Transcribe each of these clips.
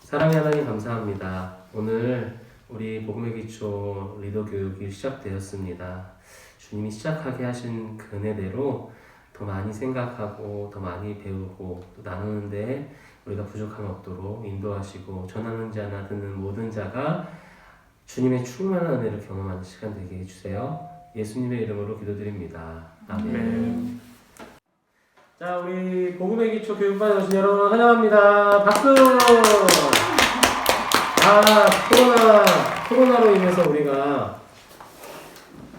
사랑의 하나님 감사합니다. 오늘 우리 복음의 기초 리더 교육이 시작되었습니다. 주님이 시작하게 하신 그 은혜대로 더 많이 생각하고 더 많이 배우고 또 나누는데 우리가 부족함 없도록 인도하시고 전하는 자나 듣는 모든 자가 주님의 충만한 은혜를 경험하는 시간 되게 해주세요. 예수님의 이름으로 기도드립니다. 아멘. 자, 우리 복음의 기초 교육반에 오신 여러분 환영합니다. 박수! 코로나로 인해서 우리가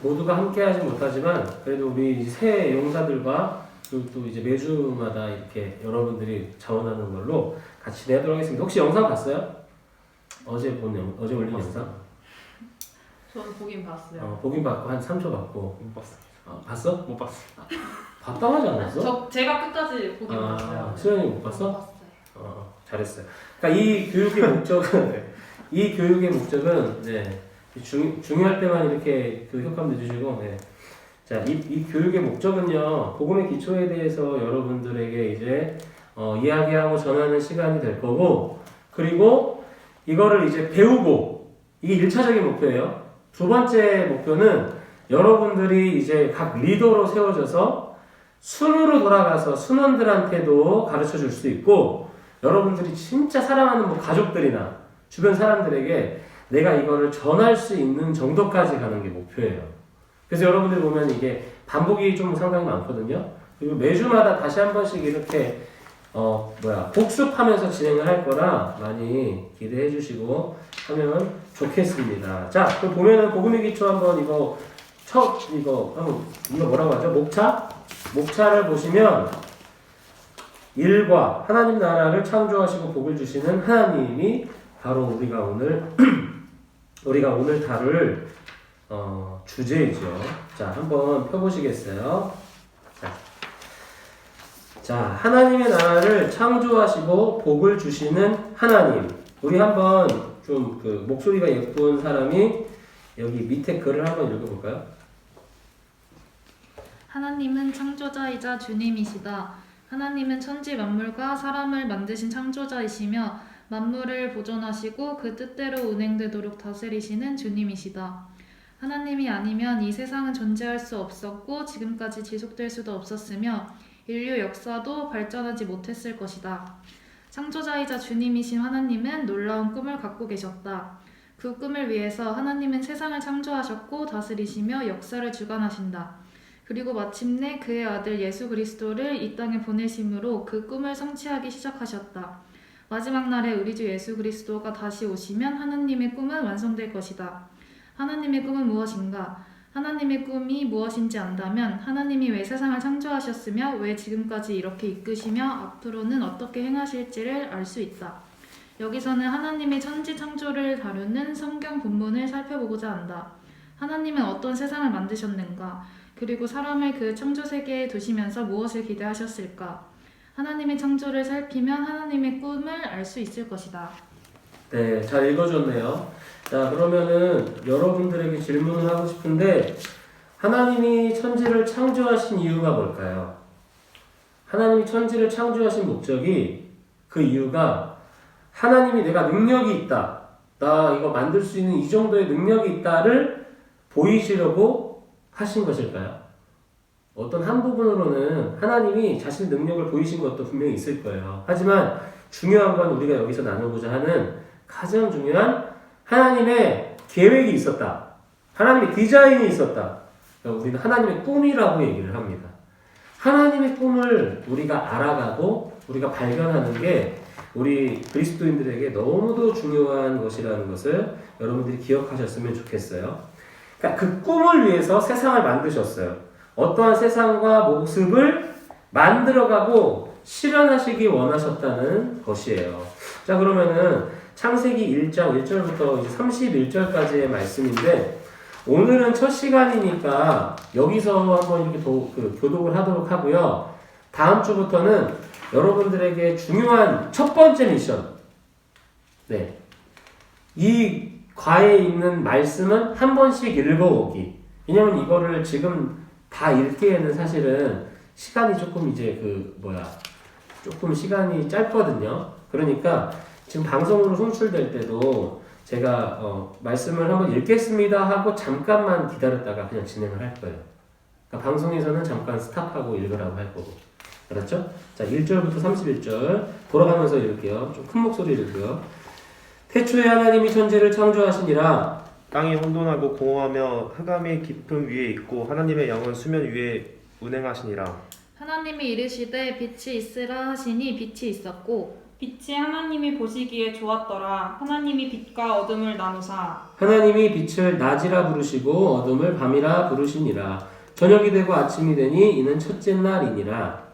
모두가 함께 하지 못하지만 그래도 우리 새 용사들과 그리고 또 이제 매주마다 이렇게 여러분들이 자원하는 걸로 같이 내도록 하겠습니다. 혹시 영상 봤어요? 어제 올린 영상? 저는 보긴 봤어요. 보긴 봤고 한 3초 봤고. 못 봤어요. 봤어? 못 봤어요. 봤다고 하지 않았어? 제가 끝까지 보긴 봤어요. 수현이 못 봤어? 봤어요. 잘했어요. 그러니까 이 교육의 목적은 네, 중요할 때만 이렇게 그 효과음 내주시고 네. 자, 이 교육의 목적은요, 복음의 기초에 대해서 여러분들에게 이제 이야기하고 전하는 시간이 될 거고, 그리고 이거를 이제 배우고, 이게 1차적인 목표예요. 두 번째 목표는 여러분들이 이제 각 리더로 세워져서 순으로 돌아가서 순원들한테도 가르쳐 줄 수 있고, 여러분들이 진짜 사랑하는 뭐 가족들이나 주변 사람들에게 내가 이거를 전할 수 있는 정도까지 가는 게 목표예요. 그래서 여러분들 보면 이게 반복이 좀 상당히 많거든요. 그리고 매주마다 다시 한 번씩 이렇게 복습하면서 진행을 할 거라 많이 기대해 주시고 하면 좋겠습니다. 자, 그럼 보면은 복음의 기초 한번 이거 뭐라고 하죠? 목차를 보시면 1과 하나님 나라를 창조하시고 복을 주시는 하나님이 바로 우리가 오늘 다룰 주제이죠. 자, 한번 펴보시겠어요? 자, 하나님의 나라를 창조하시고 복을 주시는 하나님. 우리 한번 좀 그 목소리가 예쁜 사람이 여기 밑에 글을 한번 읽어볼까요? 하나님은 창조자이자 주님이시다. 하나님은 천지 만물과 사람을 만드신 창조자이시며 만물을 보존하시고 그 뜻대로 운행되도록 다스리시는 주님이시다. 하나님이 아니면 이 세상은 존재할 수 없었고 지금까지 지속될 수도 없었으며 인류 역사도 발전하지 못했을 것이다. 창조자이자 주님이신 하나님은 놀라운 꿈을 갖고 계셨다. 그 꿈을 위해서 하나님은 세상을 창조하셨고 다스리시며 역사를 주관하신다. 그리고 마침내 그의 아들 예수 그리스도를 이 땅에 보내심으로 그 꿈을 성취하기 시작하셨다. 마지막 날에 우리 주 예수 그리스도가 다시 오시면 하나님의 꿈은 완성될 것이다. 하나님의 꿈은 무엇인가? 하나님의 꿈이 무엇인지 안다면 하나님이 왜 세상을 창조하셨으며 왜 지금까지 이렇게 이끄시며 앞으로는 어떻게 행하실지를 알 수 있다. 여기서는 하나님의 천지 창조를 다루는 성경 본문을 살펴보고자 한다. 하나님은 어떤 세상을 만드셨는가? 그리고 사람을 그 창조 세계에 두시면서 무엇을 기대하셨을까? 하나님의 창조를 살피면 하나님의 꿈을 알 수 있을 것이다. 네, 잘 읽어줬네요. 자, 그러면은 여러분들에게 질문을 하고 싶은데 하나님이 천지를 창조하신 이유가 뭘까요? 하나님이 천지를 창조하신 목적이 그 이유가 하나님이 내가 능력이 있다. 나 이거 만들 수 있는 이 정도의 능력이 있다를 보이시려고 하신 것일까요? 어떤 한 부분으로는 하나님이 자신의 능력을 보이신 것도 분명히 있을 거예요. 하지만 중요한 건 우리가 여기서 나누고자 하는 가장 중요한 하나님의 계획이 있었다. 하나님의 디자인이 있었다. 그러니까 우리는 하나님의 꿈이라고 얘기를 합니다. 하나님의 꿈을 우리가 알아가고 우리가 발견하는 게 우리 그리스도인들에게 너무도 중요한 것이라는 것을 여러분들이 기억하셨으면 좋겠어요. 그러니까 그 꿈을 위해서 세상을 만드셨어요. 어떠한 세상과 모습을 만들어가고 실현하시기 원하셨다는 것이에요. 자, 그러면은 창세기 1장 1절부터 31절까지의 말씀인데 오늘은 첫 시간이니까 여기서 한번 이렇게 교독을 하도록 하고요. 다음 주부터는 여러분들에게 중요한 첫 번째 미션. 네. 이 과에 있는 말씀은 한 번씩 읽어오기. 왜냐면 이거를 지금 다 읽기에는 사실은 시간이 조금 조금 시간이 짧거든요. 그러니까 지금 방송으로 송출될 때도 제가 말씀을 한번 읽겠습니다 하고 잠깐만 기다렸다가 그냥 진행을 할 거예요. 그러니까 방송에서는 잠깐 스탑하고 읽으라고 할 거고. 알았죠? 자, 1절부터 31절 돌아가면서 읽을게요. 좀 큰 목소리로 읽고요. 태초에 하나님이 천지를 창조하시니라. 땅이 혼돈하고 공허하며 흑암이 깊음 위에 있고 하나님의 영은 수면 위에 운행하시니라. 하나님이 이르시되 빛이 있으라 하시니 빛이 있었고 빛이 하나님이 보시기에 좋았더라. 하나님이 빛과 어둠을 나누사. 하나님이 빛을 낮이라 부르시고 어둠을 밤이라 부르시니라. 저녁이 되고 아침이 되니 이는 첫째 날이니라.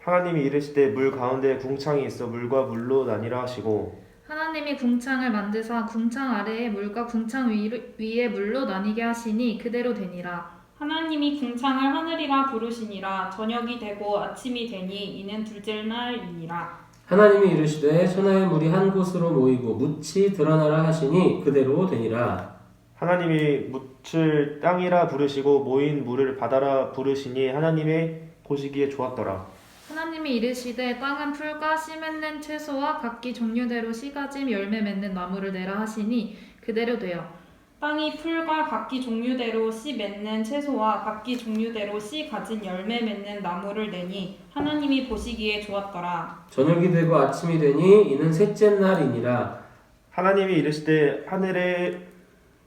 하나님이 이르시되 물 가운데 궁창이 있어 물과 물로 나뉘라 하시고 하나님이 궁창을 만드사 궁창 아래에 물과 궁창 위에 물로 나뉘게 하시니 그대로 되니라. 하나님이 궁창을 하늘이라 부르시니라. 저녁이 되고 아침이 되니 이는 둘째 날이니라. 하나님이 이르시되 천하의 물이 한 곳으로 모이고 묻이 드러나라 하시니 그대로 되니라. 하나님이 묻을 땅이라 부르시고 모인 물을 바다라 부르시니 하나님의 보시기에 좋았더라. 하나님이 이르시되 땅은 풀과 씨 맺는 채소와 각기 종류대로 씨 가짐 열매 맺는 나무를 내라 하시니 그대로 되어 땅이 풀과 각기 종류대로 씨 맺는 채소와 각기 종류대로 씨 가진 열매 맺는 나무를 내니 하나님이 보시기에 좋았더라. 저녁이 되고 아침이 되니 이는 셋째 날이니라. 하나님이 이르시되 하늘의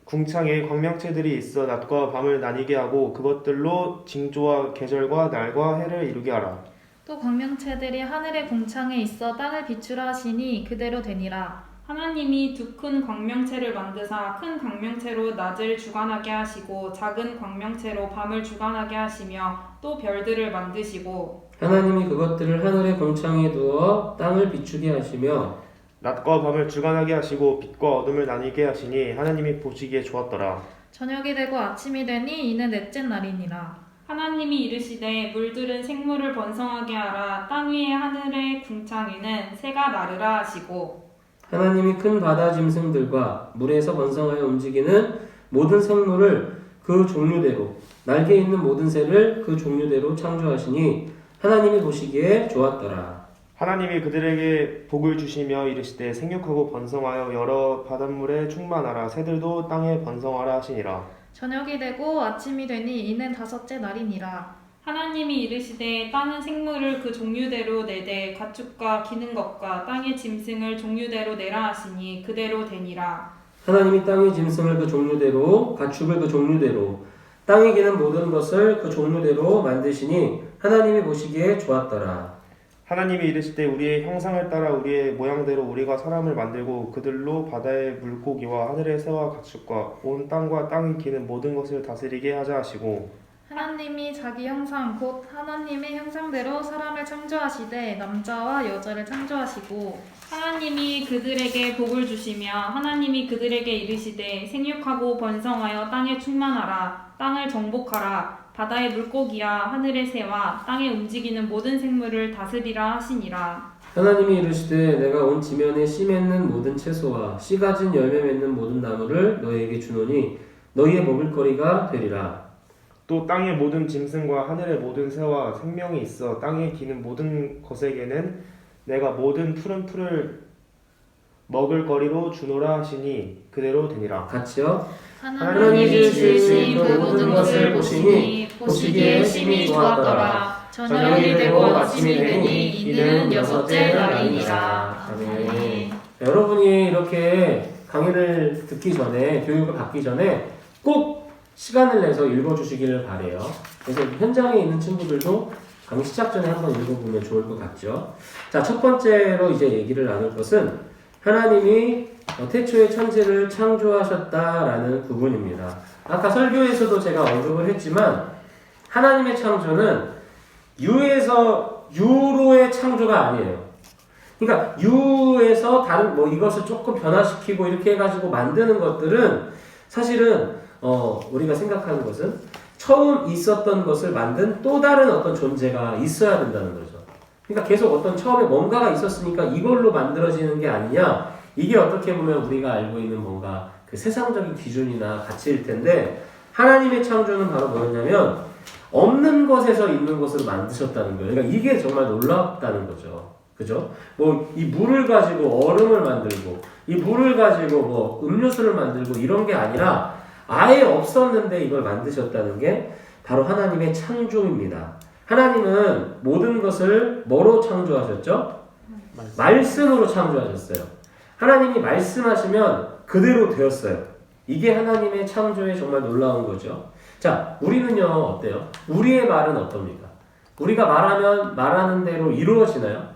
궁창에 광명체들이 있어 낮과 밤을 나뉘게 하고 그것들로 징조와 계절과 날과 해를 이루게 하라. 또 광명체들이 하늘의 궁창에 있어 땅을 비추라 하시니 그대로 되니라. 하나님이 두 큰 광명체를 만드사 큰 광명체로 낮을 주관하게 하시고 작은 광명체로 밤을 주관하게 하시며 또 별들을 만드시고 하나님이 그것들을 하늘의 궁창에 두어 땅을 비추게 하시며 낮과 밤을 주관하게 하시고 빛과 어둠을 나뉘게 하시니 하나님이 보시기에 좋았더라. 저녁이 되고 아침이 되니 이는 넷째 날이니라. 하나님이 이르시되 물들은 생물을 번성하게 하라. 땅 위의 하늘의 궁창에는 새가 나르라 하시고 하나님이 큰 바다 짐승들과 물에서 번성하여 움직이는 모든 생물을 그 종류대로 날개 있는 모든 새를 그 종류대로 창조하시니 하나님이 보시기에 좋았더라. 하나님이 그들에게 복을 주시며 이르시되 생육하고 번성하여 여러 바닷물에 충만하라. 새들도 땅에 번성하라 하시니라. 저녁이 되고 아침이 되니 이는 다섯째 날이니라. 하나님이 이르시되 땅은 생물을 그 종류대로 내되 가축과 기는 것과 땅의 짐승을 종류대로 내라 하시니 그대로 되니라. 하나님이 땅의 짐승을 그 종류대로 가축을 그 종류대로 땅에 기는 모든 것을 그 종류대로 만드시니 하나님이 보시기에 좋았더라. 하나님이 이르시되 우리의 형상을 따라 우리의 모양대로 우리가 사람을 만들고 그들로 바다의 물고기와 하늘의 새와 가축과 온 땅과 땅이 기는 모든 것을 다스리게 하자 하시고 하나님이 자기 형상 곧 하나님의 형상대로 사람을 창조하시되 남자와 여자를 창조하시고 하나님이 그들에게 복을 주시며 하나님이 그들에게 이르시되 생육하고 번성하여 땅에 충만하라. 땅을 정복하라. 바다의 물고기와 하늘의 새와 땅에 움직이는 모든 생물을 다스리라 하시니라. 하나님이 이르시되 내가 온 지면에 씨 맺는 모든 채소와 씨 가진 열매 맺는 모든 나무를 너희에게 주노니 너희의 먹을거리가 되리라. 또 땅의 모든 짐승과 하늘의 모든 새와 생명이 있어 땅에 기는 모든 것에게는 내가 모든 푸른 풀을 먹을거리로 주노라 하시니 그대로 되니라. 같이요. 하나님이 지으신 그 모든 것을 보시니 보시기에 심히 좋았더라. 저녁이 되고 아침이 되니 이는 여섯째 날이니라. 아멘. 여러분이 이렇게 강의를 듣기 전에 교육을 받기 전에 꼭 시간을 내서 읽어주시기를 바래요. 그래서 현장에 있는 친구들도 강의 시작 전에 한번 읽어보면 좋을 것 같죠. 자, 첫 번째로 이제 얘기를 나눌 것은 하나님이 태초에 천지를 창조하셨다라는 부분입니다. 아까 설교에서도 제가 언급을 했지만 하나님의 창조는 유에서 유로의 창조가 아니에요. 그러니까 유에서 다른 이것을 조금 변화시키고 이렇게 해가지고 만드는 것들은 사실은 우리가 생각하는 것은 처음 있었던 것을 만든 또 다른 어떤 존재가 있어야 된다는 거죠. 그러니까 계속 어떤 처음에 뭔가가 있었으니까 이걸로 만들어지는 게 아니냐. 이게 어떻게 보면 우리가 알고 있는 뭔가 그 세상적인 기준이나 가치일 텐데 하나님의 창조는 바로 뭐였냐면 없는 것에서 있는 것으로 만드셨다는 거예요. 그러니까 이게 정말 놀랍다는 거죠. 그죠? 뭐 이 물을 가지고 얼음을 만들고 이 물을 가지고 뭐 음료수를 만들고 이런 게 아니라 아예 없었는데 이걸 만드셨다는 게 바로 하나님의 창조입니다. 하나님은 모든 것을 뭐로 창조하셨죠? 말씀으로 창조하셨어요. 하나님이 말씀하시면 그대로 되었어요. 이게 하나님의 창조에 정말 놀라운 거죠. 자, 우리는요, 어때요? 우리의 말은 어떻습니까? 우리가 말하면 말하는 대로 이루어지나요?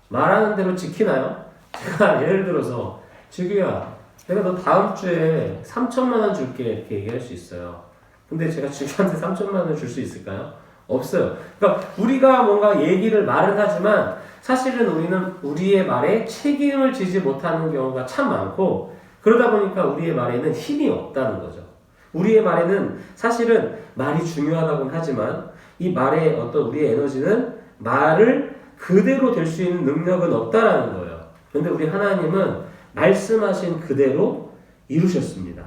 말하는 대로 지키나요? 제가 예를 들어서, 지규야, 내가 너 다음 주에 3천만 원 줄게. 이렇게 얘기할 수 있어요. 근데 제가 지규한테 3천만 원 줄 수 있을까요? 없어요. 그러니까 우리가 뭔가 얘기를 말은 하지만 사실은 우리는 우리의 말에 책임을 지지 못하는 경우가 참 많고 그러다 보니까 우리의 말에는 힘이 없다는 거죠. 우리의 말에는 사실은 말이 중요하다고는 하지만 이 말의 어떤 우리의 에너지는 말을 그대로 될 수 있는 능력은 없다라는 거예요. 그런데 우리 하나님은 말씀하신 그대로 이루셨습니다.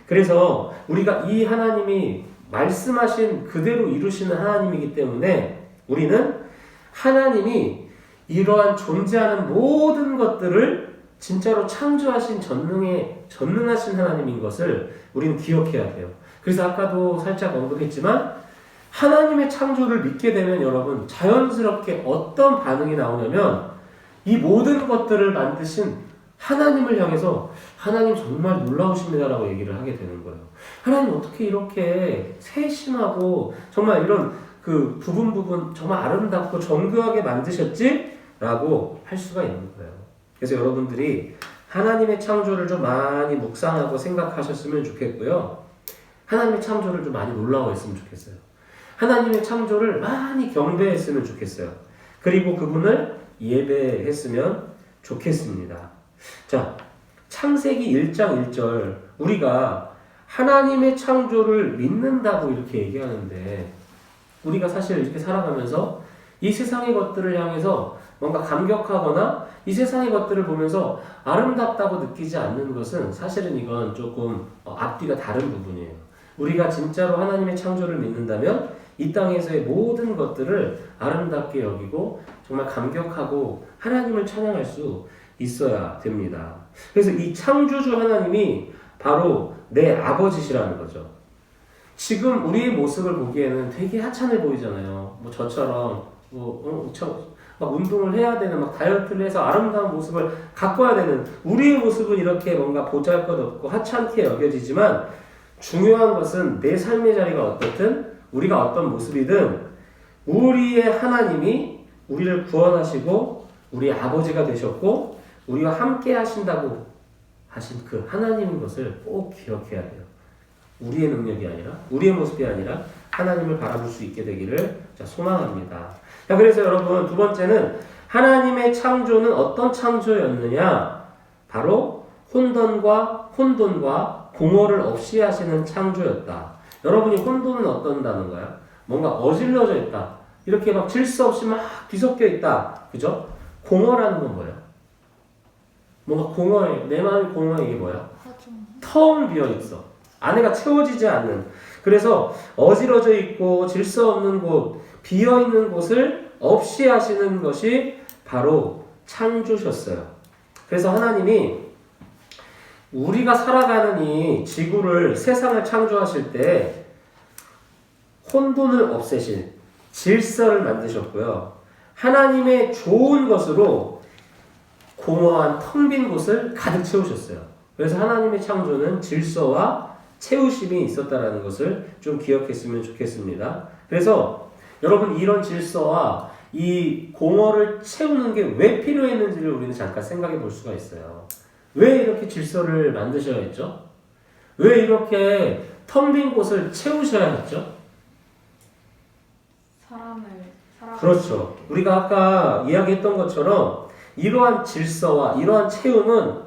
그래서 우리가 이 하나님이 말씀하신 그대로 이루시는 하나님이기 때문에 우리는 하나님이 이러한 존재하는 모든 것들을 진짜로 창조하신 전능하신 하나님인 것을 우리는 기억해야 돼요. 그래서 아까도 살짝 언급했지만 하나님의 창조를 믿게 되면 여러분 자연스럽게 어떤 반응이 나오냐면 이 모든 것들을 만드신 하나님을 향해서 하나님 정말 놀라우십니다라고 얘기를 하게 되는 거예요. 하나님 어떻게 이렇게 세심하고 정말 이런 그 부분 정말 아름답고 정교하게 만드셨지? 라고 할 수가 있는 거예요. 그래서 여러분들이 하나님의 창조를 좀 많이 묵상하고 생각하셨으면 좋겠고요. 하나님의 창조를 좀 많이 놀라워했으면 좋겠어요. 하나님의 창조를 많이 경배했으면 좋겠어요. 그리고 그분을 예배했으면 좋겠습니다. 자, 창세기 1장 1절 우리가 하나님의 창조를 믿는다고 이렇게 얘기하는데 우리가 사실 이렇게 살아가면서 이 세상의 것들을 향해서 뭔가 감격하거나 이 세상의 것들을 보면서 아름답다고 느끼지 않는 것은 사실은 이건 조금 앞뒤가 다른 부분이에요. 우리가 진짜로 하나님의 창조를 믿는다면 이 땅에서의 모든 것들을 아름답게 여기고 정말 감격하고 하나님을 찬양할 수 있어야 됩니다. 그래서 이 창조주 하나님이 바로 내 아버지시라는 거죠. 지금 우리의 모습을 보기에는 되게 하찮아 보이잖아요. 뭐 저처럼 막 운동을 해야 되는 막 다이어트를 해서 아름다운 모습을 가꿔야 되는 우리의 모습은 이렇게 뭔가 보잘것없고 하찮게 여겨지지만 중요한 것은 내 삶의 자리가 어떻든 우리가 어떤 모습이든 우리의 하나님이 우리를 구원하시고 우리 아버지가 되셨고 우리와 함께 하신다고 하신 그 하나님인 것을 꼭 기억해야 돼요. 우리의 능력이 아니라 우리의 모습이 아니라 하나님을 바라볼 수 있게 되기를 소망합니다. 자, 그래서 여러분 두 번째는 하나님의 창조는 어떤 창조였느냐? 바로 혼돈과 공허를 없이 하시는 창조였다. 여러분이 혼돈은 어떤 단어인가요? 뭔가 어질러져 있다. 이렇게 막 질서 없이 막 뒤섞여 있다. 그죠? 공허라는 건 뭐예요? 뭔가 공허해. 내 마음이 공허해. 이게 뭐야? 텅 비어 있어. 안에가 채워지지 않는. 그래서 어지러져 있고 질서 없는 곳, 비어 있는 곳을 없이 하시는 것이 바로 창조셨어요. 그래서 하나님이 우리가 살아가는 이 지구를, 세상을 창조하실 때 혼돈을 없애신 질서를 만드셨고요. 하나님의 좋은 것으로 공허한 텅 빈 곳을 가득 채우셨어요. 그래서 하나님의 창조는 질서와 채우심이 있었다는 것을 좀 기억했으면 좋겠습니다. 그래서 여러분 이런 질서와 이 공허를 채우는 게 왜 필요했는지를 우리는 잠깐 생각해 볼 수가 있어요. 왜 이렇게 질서를 만드셔야 했죠? 왜 이렇게 텅 빈 곳을 채우셔야 했죠? 사람을 그렇죠. 우리가 아까 이야기했던 것처럼 이러한 질서와 이러한 채움은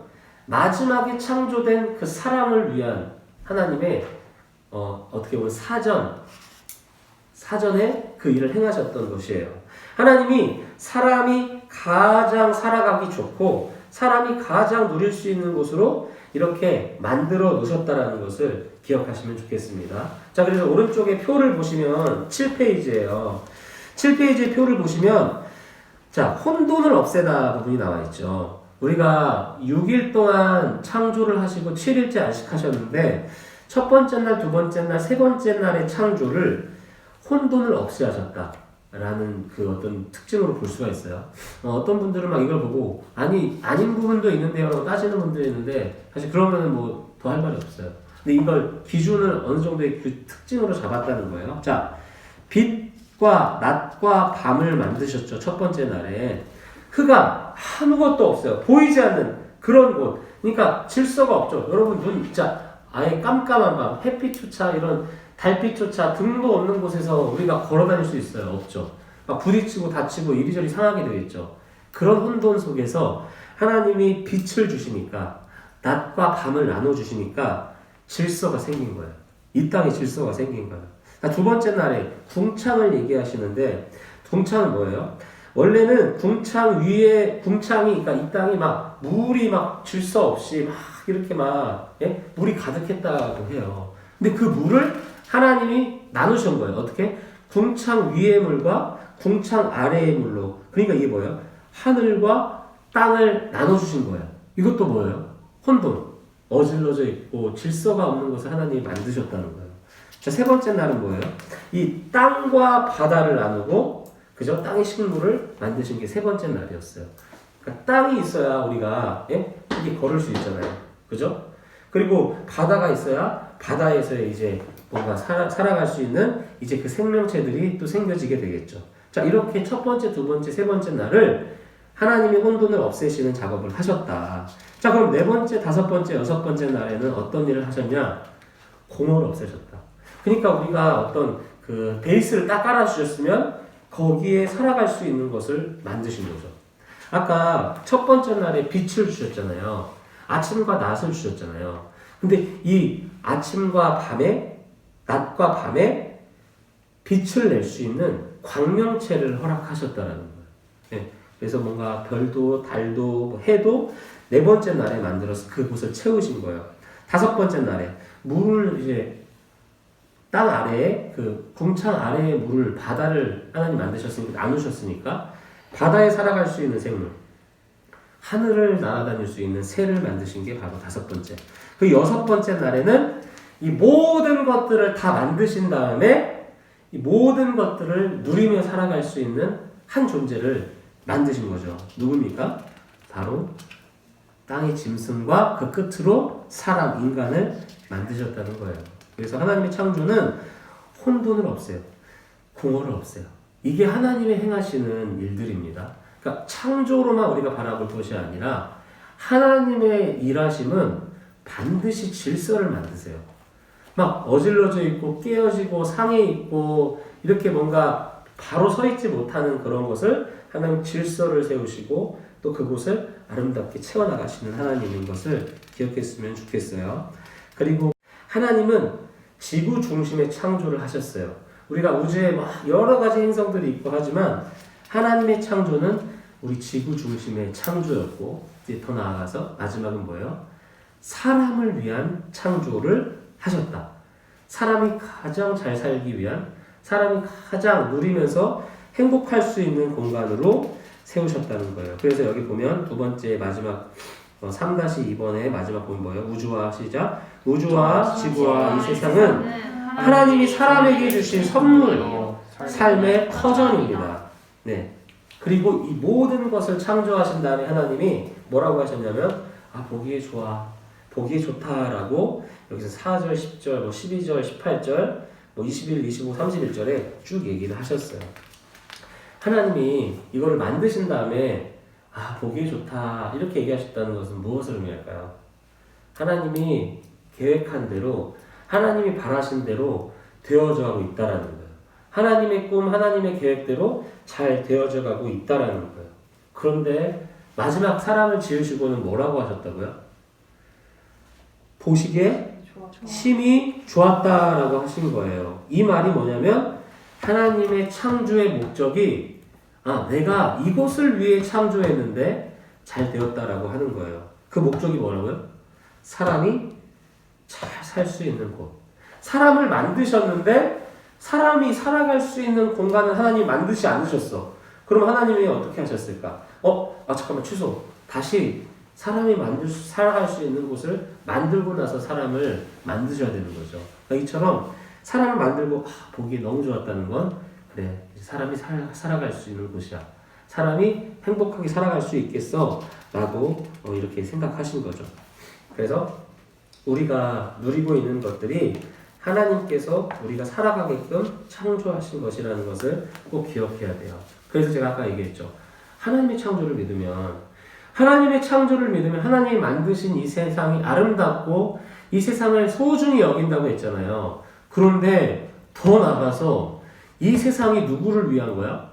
마지막에 창조된 그 사람을 위한 하나님의 어떻게 보면 사전에 그 일을 행하셨던 것이에요. 하나님이 사람이 가장 살아가기 좋고 사람이 가장 누릴 수 있는 곳으로 이렇게 만들어 놓으셨다는 것을 기억하시면 좋겠습니다. 자, 그래서 오른쪽에 표를 보시면 7페이지예요. 7페이지의 표를 보시면 자, 혼돈을 없애다 부분이 나와 있죠. 우리가 6일 동안 창조를 하시고 7일째 안식하셨는데 첫 번째 날, 두 번째 날, 세 번째 날의 창조를 혼돈을 없애하셨다라는 그 어떤 특징으로 볼 수가 있어요. 어떤 분들은 막 이걸 보고 아니 아닌 부분도 있는데요 라고 따지는 분들이 있는데 사실 그러면은 뭐 더 할 말이 없어요. 근데 이걸 기준을 어느 정도의 그 특징으로 잡았다는 거예요. 자, 빛과 낮과 밤을 만드셨죠. 첫 번째 날에 흑암 아무것도 없어요. 보이지 않는 그런 곳. 그러니까 질서가 없죠. 여러분 눈 진짜 아예 깜깜한 밤, 햇빛조차 이런 달빛조차 등도 없는 곳에서 우리가 걸어 다닐 수 있어요? 없죠. 막 부딪히고 다치고 이리저리 상하게 되겠죠. 그런 혼돈 속에서 하나님이 빛을 주시니까 낮과 밤을 나눠주시니까 질서가 생긴 거예요. 이 땅에 질서가 생긴 거예요. 두 번째 날에 궁창을 얘기하시는데 궁창은 뭐예요? 원래는 궁창 위에 궁창이 그러니까 이 땅이 막 물이 막 질서 없이 막 이렇게 막 물이 가득했다고 해요. 근데 그 물을 하나님이 나누신 거예요. 어떻게? 궁창 위의 물과 궁창 아래의 물로. 그러니까 이게 뭐예요? 하늘과 땅을 나눠주신 거예요. 이것도 뭐예요? 혼돈. 어질러져 있고 질서가 없는 것을 하나님이 만드셨다는 거예요. 자, 세 번째 날은 뭐예요? 이 땅과 바다를 나누고 그죠? 땅의 식물을 만드신 게 세 번째 날이었어요. 그러니까 땅이 있어야 우리가 이게 걸을 수 있잖아요. 그죠? 그리고 바다가 있어야 바다에서 이제 뭔가 살아갈 수 있는 이제 그 생명체들이 또 생겨지게 되겠죠. 자, 이렇게 첫 번째, 두 번째, 세 번째 날을 하나님이 혼돈을 없애시는 작업을 하셨다. 자, 그럼 네 번째, 다섯 번째, 여섯 번째 날에는 어떤 일을 하셨냐? 공허를 없애셨다. 그러니까 우리가 어떤 그 베이스를 딱 깔아주셨으면 거기에 살아갈 수 있는 것을 만드신 거죠. 아까 첫 번째 날에 빛을 주셨잖아요. 아침과 낮을 주셨잖아요. 근데 이 아침과 밤에, 낮과 밤에 빛을 낼 수 있는 광명체를 허락하셨다라는 거예요. 네. 그래서 뭔가 별도, 달도, 해도 네 번째 날에 만들어서 그곳을 채우신 거예요. 다섯 번째 날에 물을 이제 땅 아래에 그 궁창 아래의 물을 바다를 하나님 만드셨으니까 나누셨으니까 바다에 살아갈 수 있는 생물, 하늘을 날아다닐 수 있는 새를 만드신 게 바로 다섯 번째. 그 여섯 번째 날에는 이 모든 것들을 다 만드신 다음에 이 모든 것들을 누리며 살아갈 수 있는 한 존재를 만드신 거죠. 누굽니까? 바로 땅의 짐승과 그 끝으로 사람, 인간을 만드셨다는 거예요. 그래서 하나님의 창조는 혼돈을 없애요. 공허를 없애요. 이게 하나님의 행하시는 일들입니다. 그러니까 창조로만 우리가 바라볼 것이 아니라 하나님의 일하심은 반드시 질서를 만드세요. 막 어질러져 있고 깨어지고 상해 있고 이렇게 뭔가 바로 서 있지 못하는 그런 것을 하나님 질서를 세우시고 또 그곳을 아름답게 채워나가시는 하나님인 것을 기억했으면 좋겠어요. 그리고 하나님은 지구 중심의 창조를 하셨어요. 우리가 우주에 막 여러 가지 행성들이 있고 하지만 하나님의 창조는 우리 지구 중심의 창조였고 이제 더 나아가서 마지막은 뭐예요? 사람을 위한 창조를 하셨다. 사람이 가장 잘 살기 위한, 사람이 가장 누리면서 행복할 수 있는 공간으로 세우셨다는 거예요. 그래서 여기 보면 두 번째 마지막 3-2번의 마지막 보면 뭐예요? 우주와 시작. 우주와 지구와 이 세상은 하나님이 사람에게 주신 선물, 삶의 터전입니다. 네. 그리고 이 모든 것을 창조하신 다음에 하나님이 뭐라고 하셨냐면 보기에 좋아, 보기에 좋다라고 여기서 4절, 10절, 12절, 18절, 21, 25, 31절에 쭉 얘기를 하셨어요. 하나님이 이거를 만드신 다음에 보기에 좋다 이렇게 얘기하셨다는 것은 무엇을 의미할까요? 하나님이 계획한 대로, 하나님이 바라신 대로 되어져 가고 있다라는 거예요. 하나님의 꿈, 하나님의 계획대로 잘 되어져 가고 있다라는 거예요. 그런데 마지막 사람을 지으시고는 뭐라고 하셨다고요? 보시기에 심히 좋았다라고 하신 거예요. 이 말이 뭐냐면 하나님의 창조의 목적이 내가 이곳을 위해 창조했는데 잘 되었다라고 하는 거예요. 그 목적이 뭐라고요? 사람이 잘 살 수 있는 곳. 사람을 만드셨는데 사람이 살아갈 수 있는 공간을 하나님이 만드지 않으셨어. 그럼 하나님이 어떻게 하셨을까? 잠깐만 취소. 다시 사람이 살아갈 수 있는 곳을 만들고 나서 사람을 만드셔야 되는 거죠. 그러니까 이처럼 사람을 만들고 보기 너무 좋았다는 건 그래 사람이 살아갈 수 있는 곳이야. 사람이 행복하게 살아갈 수 있겠어 라고 이렇게 생각하신 거죠. 그래서 우리가 누리고 있는 것들이 하나님께서 우리가 살아가게끔 창조하신 것이라는 것을 꼭 기억해야 돼요. 그래서 제가 아까 얘기했죠. 하나님의 창조를 믿으면 하나님이 만드신 이 세상이 아름답고 이 세상을 소중히 여긴다고 했잖아요. 그런데 더 나아가서 이 세상이 누구를 위한 거야?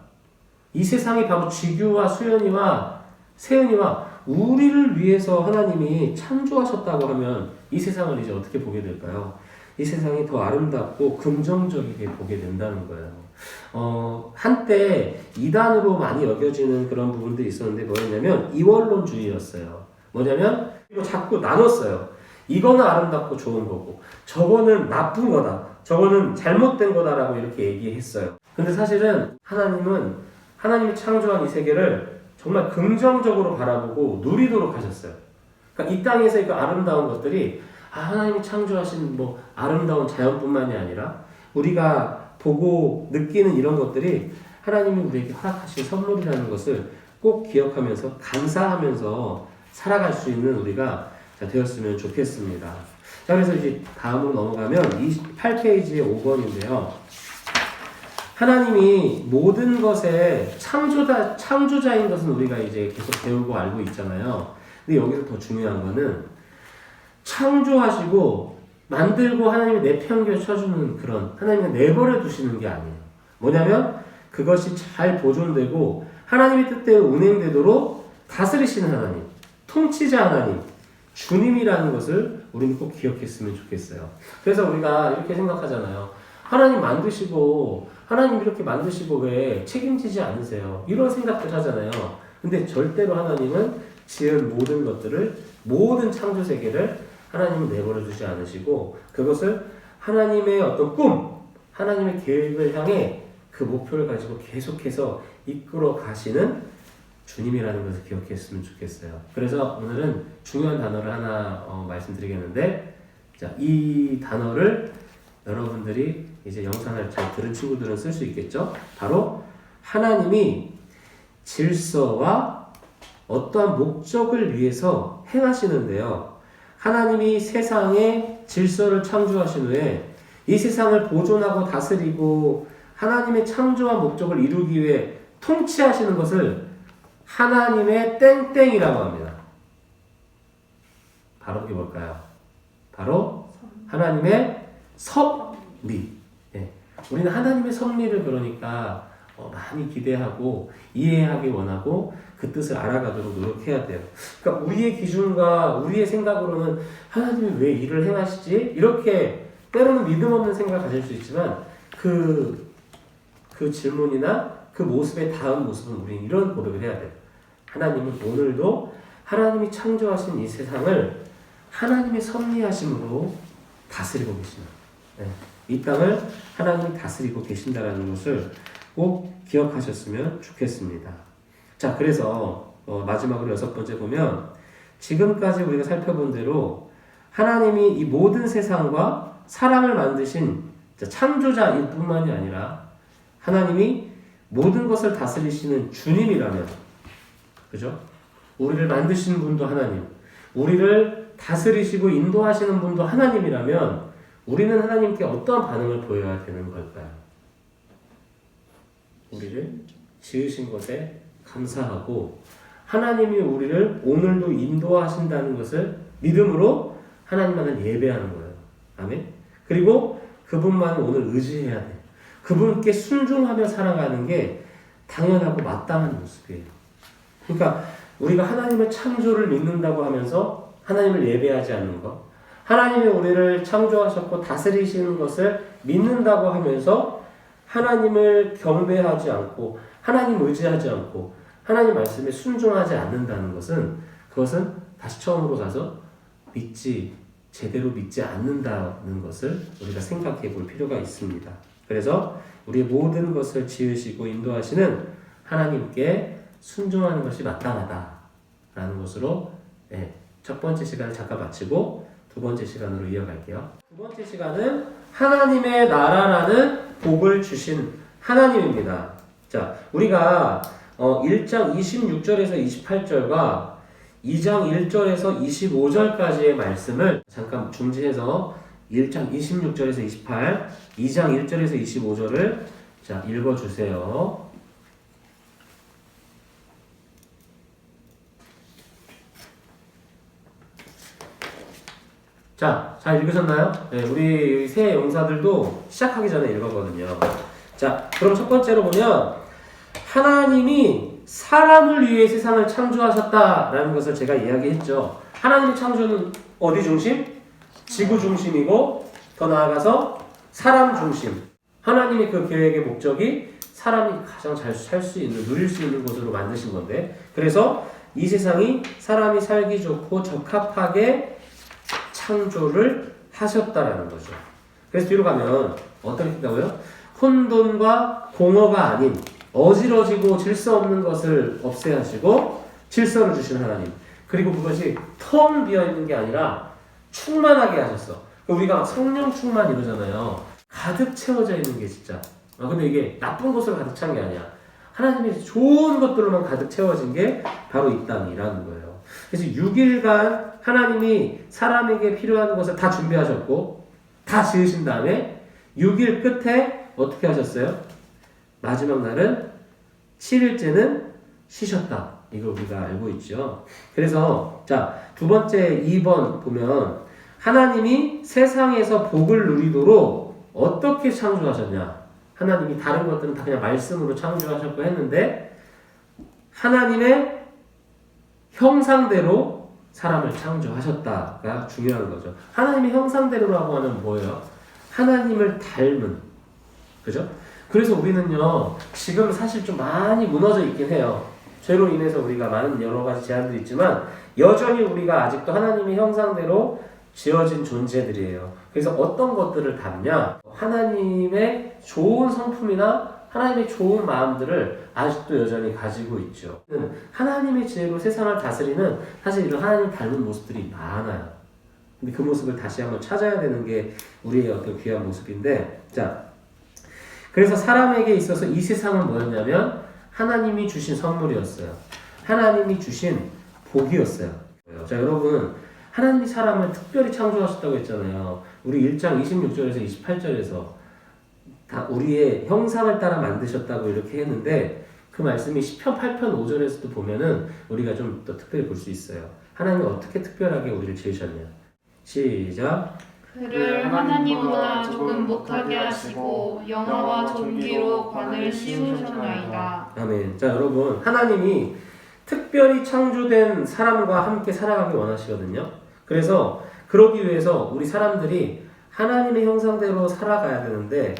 이 세상이 바로 지규와 수연이와 세연이와 우리를 위해서 하나님이 창조하셨다고 하면 이 세상을 이제 어떻게 보게 될까요? 이 세상이 더 아름답고 긍정적이게 보게 된다는 거예요. 한때 이단으로 많이 여겨지는 그런 부분들이 있었는데 뭐였냐면 이원론주의였어요. 뭐냐면 이거 자꾸 나눴어요. 이거는 아름답고 좋은 거고 저거는 나쁜 거다. 저거는 잘못된 거다라고 이렇게 얘기했어요. 근데 사실은 하나님이 창조한 이 세계를 정말 긍정적으로 바라보고 누리도록 하셨어요. 그러니까 이 땅에서 그 아름다운 것들이 하나님이 창조하신 아름다운 자연뿐만이 아니라 우리가 보고 느끼는 이런 것들이 하나님이 우리에게 허락하신 선물이라는 것을 꼭 기억하면서 감사하면서 살아갈 수 있는 우리가 되었으면 좋겠습니다. 자, 그래서 이제 다음으로 넘어가면 28페이지의 5번인데요. 하나님이 모든 것의 창조자인 것은 우리가 이제 계속 배우고 알고 있잖아요. 근데 여기서 더 중요한 거는 창조하시고 만들고 하나님이 내팽겨 쳐주는 그런 하나님이 내버려 두시는 게 아니에요. 뭐냐면 그것이 잘 보존되고 하나님의 뜻대로 운행되도록 다스리시는 하나님, 통치자 하나님, 주님이라는 것을 우리는 꼭 기억했으면 좋겠어요. 그래서 우리가 이렇게 생각하잖아요. 하나님 이렇게 만드시고 왜 책임지지 않으세요? 이런 생각들 하잖아요. 근데 절대로 하나님은 지은 모든 것들을, 모든 창조 세계를 하나님은 내버려 두지 않으시고 그것을 하나님의 어떤 꿈, 하나님의 계획을 향해 그 목표를 가지고 계속해서 이끌어 가시는 주님이라는 것을 기억했으면 좋겠어요. 그래서 오늘은 중요한 단어를 하나 말씀드리겠는데, 자, 이 단어를 여러분들이 이제 영상을 잘 들은 친구들은 쓸 수 있겠죠? 바로 하나님이 질서와 어떠한 목적을 위해서 행하시는데요. 하나님이 세상에 질서를 창조하신 후에 이 세상을 보존하고 다스리고 하나님의 창조한 목적을 이루기 위해 통치하시는 것을 하나님의 땡땡이라고 합니다. 바로 그게 뭘까요? 바로 하나님의 섭리. 네. 우리는 하나님의 섭리를 그러니까 많이 기대하고 이해하기 원하고 그 뜻을 알아가도록 노력해야 돼요. 그러니까 우리의 기준과 우리의 생각으로는 하나님이 왜 일을 행하시지? 이렇게 때로는 믿음 없는 생각을 가질 수 있지만 그 질문이나 그 모습의 다음 모습은 우리는 이런 고백을 해야 돼요. 하나님은 오늘도 하나님이 창조하신 이 세상을 하나님의 섭리하심으로 다스리고 계십니다. 네. 이 땅을 하나님이 다스리고 계신다는 것을 꼭 기억하셨으면 좋겠습니다. 자, 그래서 마지막으로 6번째 보면 지금까지 우리가 살펴본 대로 하나님이 이 모든 세상과 사람을 만드신 창조자일 뿐만이 아니라 하나님이 모든 것을 다스리시는 주님이라면, 그죠? 우리를 만드신 분도 하나님, 우리를 다스리시고 인도하시는 분도 하나님이라면 우리는 하나님께 어떠한 반응을 보여야 되는 걸까요? 우리를 지으신 것에 감사하고 하나님이 우리를 오늘도 인도하신다는 것을 믿음으로 하나님만을 예배하는 거예요. 아멘. 그리고 그분만을 오늘 의지해야 돼. 그분께 순종하며 살아가는 게 당연하고 마땅한 모습이에요. 그러니까 우리가 하나님의 창조를 믿는다고 하면서 하나님을 예배하지 않는 것, 하나님이 우리를 창조하셨고 다스리시는 것을 믿는다고 하면서 하나님을 경배하지 않고 하나님 의지하지 않고 하나님 말씀에 순종하지 않는다는 것은 그것은 다시 처음으로 가서 제대로 믿지 않는다는 것을 우리가 생각해 볼 필요가 있습니다. 그래서 우리의 모든 것을 지으시고 인도하시는 하나님께 순종하는 것이 마땅하다라는 것으로 첫 번째 시간을 잠깐 마치고 두 번째 시간으로 이어갈게요. 두 번째 시간은 하나님의 나라라는 복을 주신 하나님입니다. 자, 우리가 1장 26절에서 28절과 2장 1절에서 25절까지의 말씀을 잠깐 중지해서 1장 26절에서 28, 2장 1절에서 25절을 자, 읽어주세요. 자, 잘 읽으셨나요? 네, 우리 새 용사들도 시작하기 전에 읽었거든요. 자, 그럼 첫 번째로 보면 하나님이 사람을 위해 세상을 창조하셨다라는 것을 제가 이야기했죠. 하나님의 창조는 어디 중심? 지구 중심이고 더 나아가서 사람 중심. 하나님의 그 계획의 목적이 사람이 가장 잘 살 수 있는, 누릴 수 있는 곳으로 만드신 건데, 그래서 이 세상이 사람이 살기 좋고 적합하게 창조를 하셨다라는 거죠. 그래서 뒤로 가면 어떻게 된다고요? 혼돈과 공허가 아닌 어지러지고 질서 없는 것을 없애하시고 질서를 주신 하나님. 그리고 그것이 텅 비어있는 게 아니라 충만하게 하셨어. 우리가 성령 충만 이러잖아요. 가득 채워져 있는 게 진짜. 근데 이게 나쁜 것으로 가득 찬 게 아니야. 하나님의 좋은 것들로만 가득 채워진 게 바로 이 땅이라는 거예요. 그래서 6일간 하나님이 사람에게 필요한 것을 다 준비하셨고 다 지으신 다음에 6일 끝에 어떻게 하셨어요? 마지막 날은 7일째는 쉬셨다. 이걸 우리가 알고 있죠. 그래서 자, 두 번째 2번 보면 하나님이 세상에서 복을 누리도록 어떻게 창조하셨냐? 하나님이 다른 것들은 다 그냥 말씀으로 창조하셨고 했는데 하나님의 형상대로 사람을 창조하셨다가 중요한 거죠. 하나님의 형상대로라고 하면 뭐예요? 하나님을 닮은. 그죠? 그래서 우리는요, 지금 사실 좀 많이 무너져 있긴 해요. 죄로 인해서 우리가 많은 여러 가지 제한들이 있지만 여전히 우리가 아직도 하나님의 형상대로 지어진 존재들이에요. 그래서 어떤 것들을 담냐? 하나님의 좋은 성품이나 하나님의 좋은 마음들을 아직도 여전히 가지고 있죠. 하나님의 지혜로 세상을 다스리는 사실 이런 하나님 닮은 모습들이 많아요. 근데 그 모습을 다시 한번 찾아야 되는 게 우리의 어떤 귀한 모습인데, 자, 그래서 사람에게 있어서 이 세상은 뭐였냐면 하나님이 주신 선물이었어요. 하나님이 주신 복이었어요. 자, 여러분, 하나님이 사람을 특별히 창조하셨다고 했잖아요. 우리 1장 26절에서 28절에서 다 우리의 형상을 따라 만드셨다고 이렇게 했는데 그 말씀이 시편 8편 5절에서도 보면은 우리가 좀 더 특별히 볼 수 있어요. 하나님이 어떻게 특별하게 우리를 지으셨냐. 시작. 그를 하나님보다 조금 못하게 하시고 영화와 존귀로 관을 씌우셨나이다. 아멘. 자, 여러분, 하나님이 특별히 창조된 사람과 함께 살아가기 원하시거든요. 그래서 그러기 위해서 우리 사람들이 하나님의 형상대로 살아가야 되는데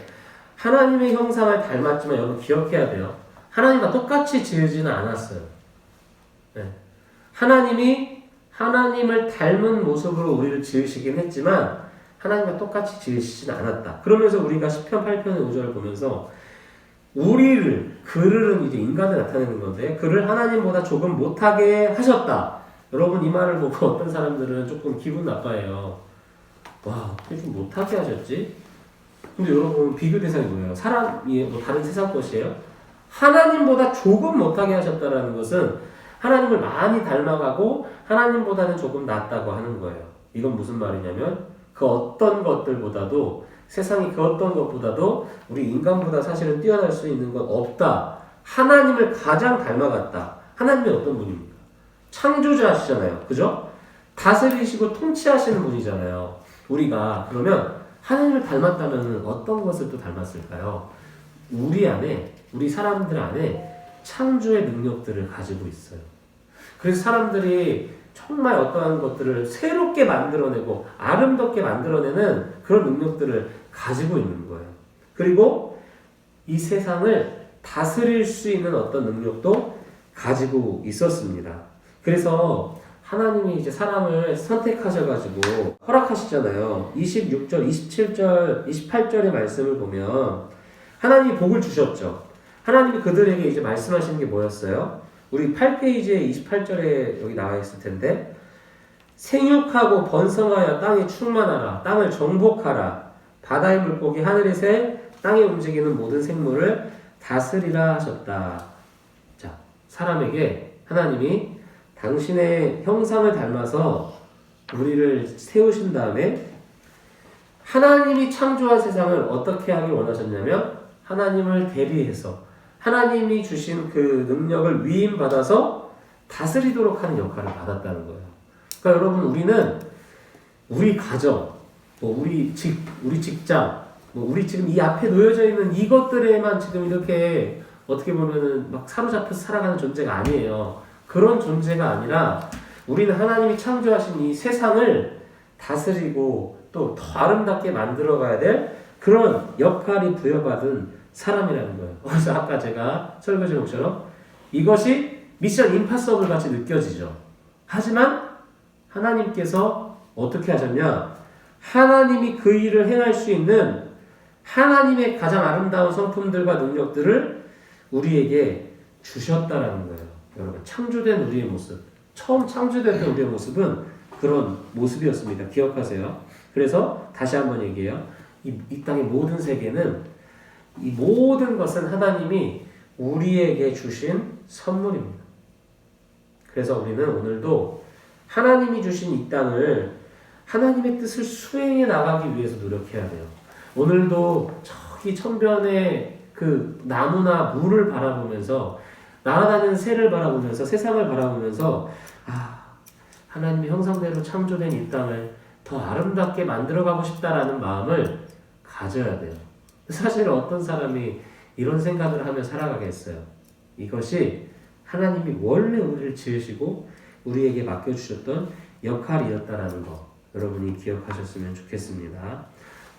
하나님의 형상을 닮았지만 여러분 기억해야 돼요. 하나님과 똑같이 지으지는 않았어요. 네. 하나님이 하나님을 닮은 모습으로 우리를 지으시긴 했지만 하나님과 똑같이 지으시진 않았다. 그러면서 우리가 시편 8편의 5절을 보면서 그를 이제 인간을 나타내는 건데 그를 하나님보다 조금 못하게 하셨다. 여러분 이 말을 보고 어떤 사람들은 조금 기분 나빠해요. 와, 어떻게 좀 못하게 하셨지? 근데 여러분 비교 대상이 뭐예요? 사람이 뭐 다른 세상 것이에요? 하나님보다 조금 못하게 하셨다라는 것은 하나님을 많이 닮아가고 하나님보다는 조금 낫다고 하는 거예요. 이건 무슨 말이냐면 그 어떤 것들보다도 세상이 그 어떤 것보다도 우리 인간보다 사실은 뛰어날 수 있는 건 없다. 하나님을 가장 닮아갔다. 하나님이 어떤 분입니까? 창조자시잖아요. 그죠? 다스리시고 통치하시는 분이잖아요. 우리가 그러면 하나님을 닮았다면 어떤 것을 또 닮았을까요? 우리 안에, 우리 사람들 안에 창조의 능력들을 가지고 있어요. 그래서 사람들이 정말 어떠한 것들을 새롭게 만들어내고 아름답게 만들어내는 그런 능력들을 가지고 있는 거예요. 그리고 이 세상을 다스릴 수 있는 어떤 능력도 가지고 있었습니다. 그래서 하나님이 이제 사람을 선택하셔가지고 허락하시잖아요. 26절, 27절, 28절의 말씀을 보면 하나님이 복을 주셨죠. 하나님이 그들에게 이제 말씀하시는 게 뭐였어요? 우리 8페이지에 28절에 여기 나와 있을 텐데 생육하고 번성하여 땅에 충만하라. 땅을 정복하라. 바다의 물고기, 하늘의 새, 땅에 움직이는 모든 생물을 다스리라 하셨다. 자, 사람에게 하나님이 당신의 형상을 닮아서 우리를 세우신 다음에 하나님이 창조한 세상을 어떻게 하길 원하셨냐면 하나님을 대리해서 하나님이 주신 그 능력을 위임받아서 다스리도록 하는 역할을 받았다는 거예요. 그러니까 여러분 우리는 우리 가정, 우리 직장, 우리 지금 이 앞에 놓여져 있는 이것들에만 지금 이렇게 어떻게 보면은 막 사로잡혀서 살아가는 존재가 아니에요. 그런 존재가 아니라 우리는 하나님이 창조하신 이 세상을 다스리고 또 더 아름답게 만들어가야 될 그런 역할이 부여받은 사람이라는 거예요. 그래서 아까 제가 설교 제목처럼 이것이 미션 임파서블 같이 느껴지죠. 하지만 하나님께서 어떻게 하셨냐? 하나님이 그 일을 행할 수 있는 하나님의 가장 아름다운 성품들과 능력들을 우리에게 주셨다라는 거예요. 여러분, 창조된 우리의 모습, 처음 창조된 우리의 모습은 그런 모습이었습니다. 기억하세요. 그래서 다시 한번 얘기해요. 이 땅의 모든 세계는 이 모든 것은 하나님이 우리에게 주신 선물입니다. 그래서 우리는 오늘도 하나님이 주신 이 땅을 하나님의 뜻을 수행해 나가기 위해서 노력해야 돼요. 오늘도 저기 천변의 그 나무나 물을 바라보면서 날아다니는 새를 바라보면서 세상을 바라보면서 하나님의 형상대로 창조된 이 땅을 더 아름답게 만들어가고 싶다라는 마음을 가져야 돼요. 사실 어떤 사람이 이런 생각을 하며 살아가겠어요. 이것이 하나님이 원래 우리를 지으시고 우리에게 맡겨주셨던 역할이었다라는 거 여러분이 기억하셨으면 좋겠습니다.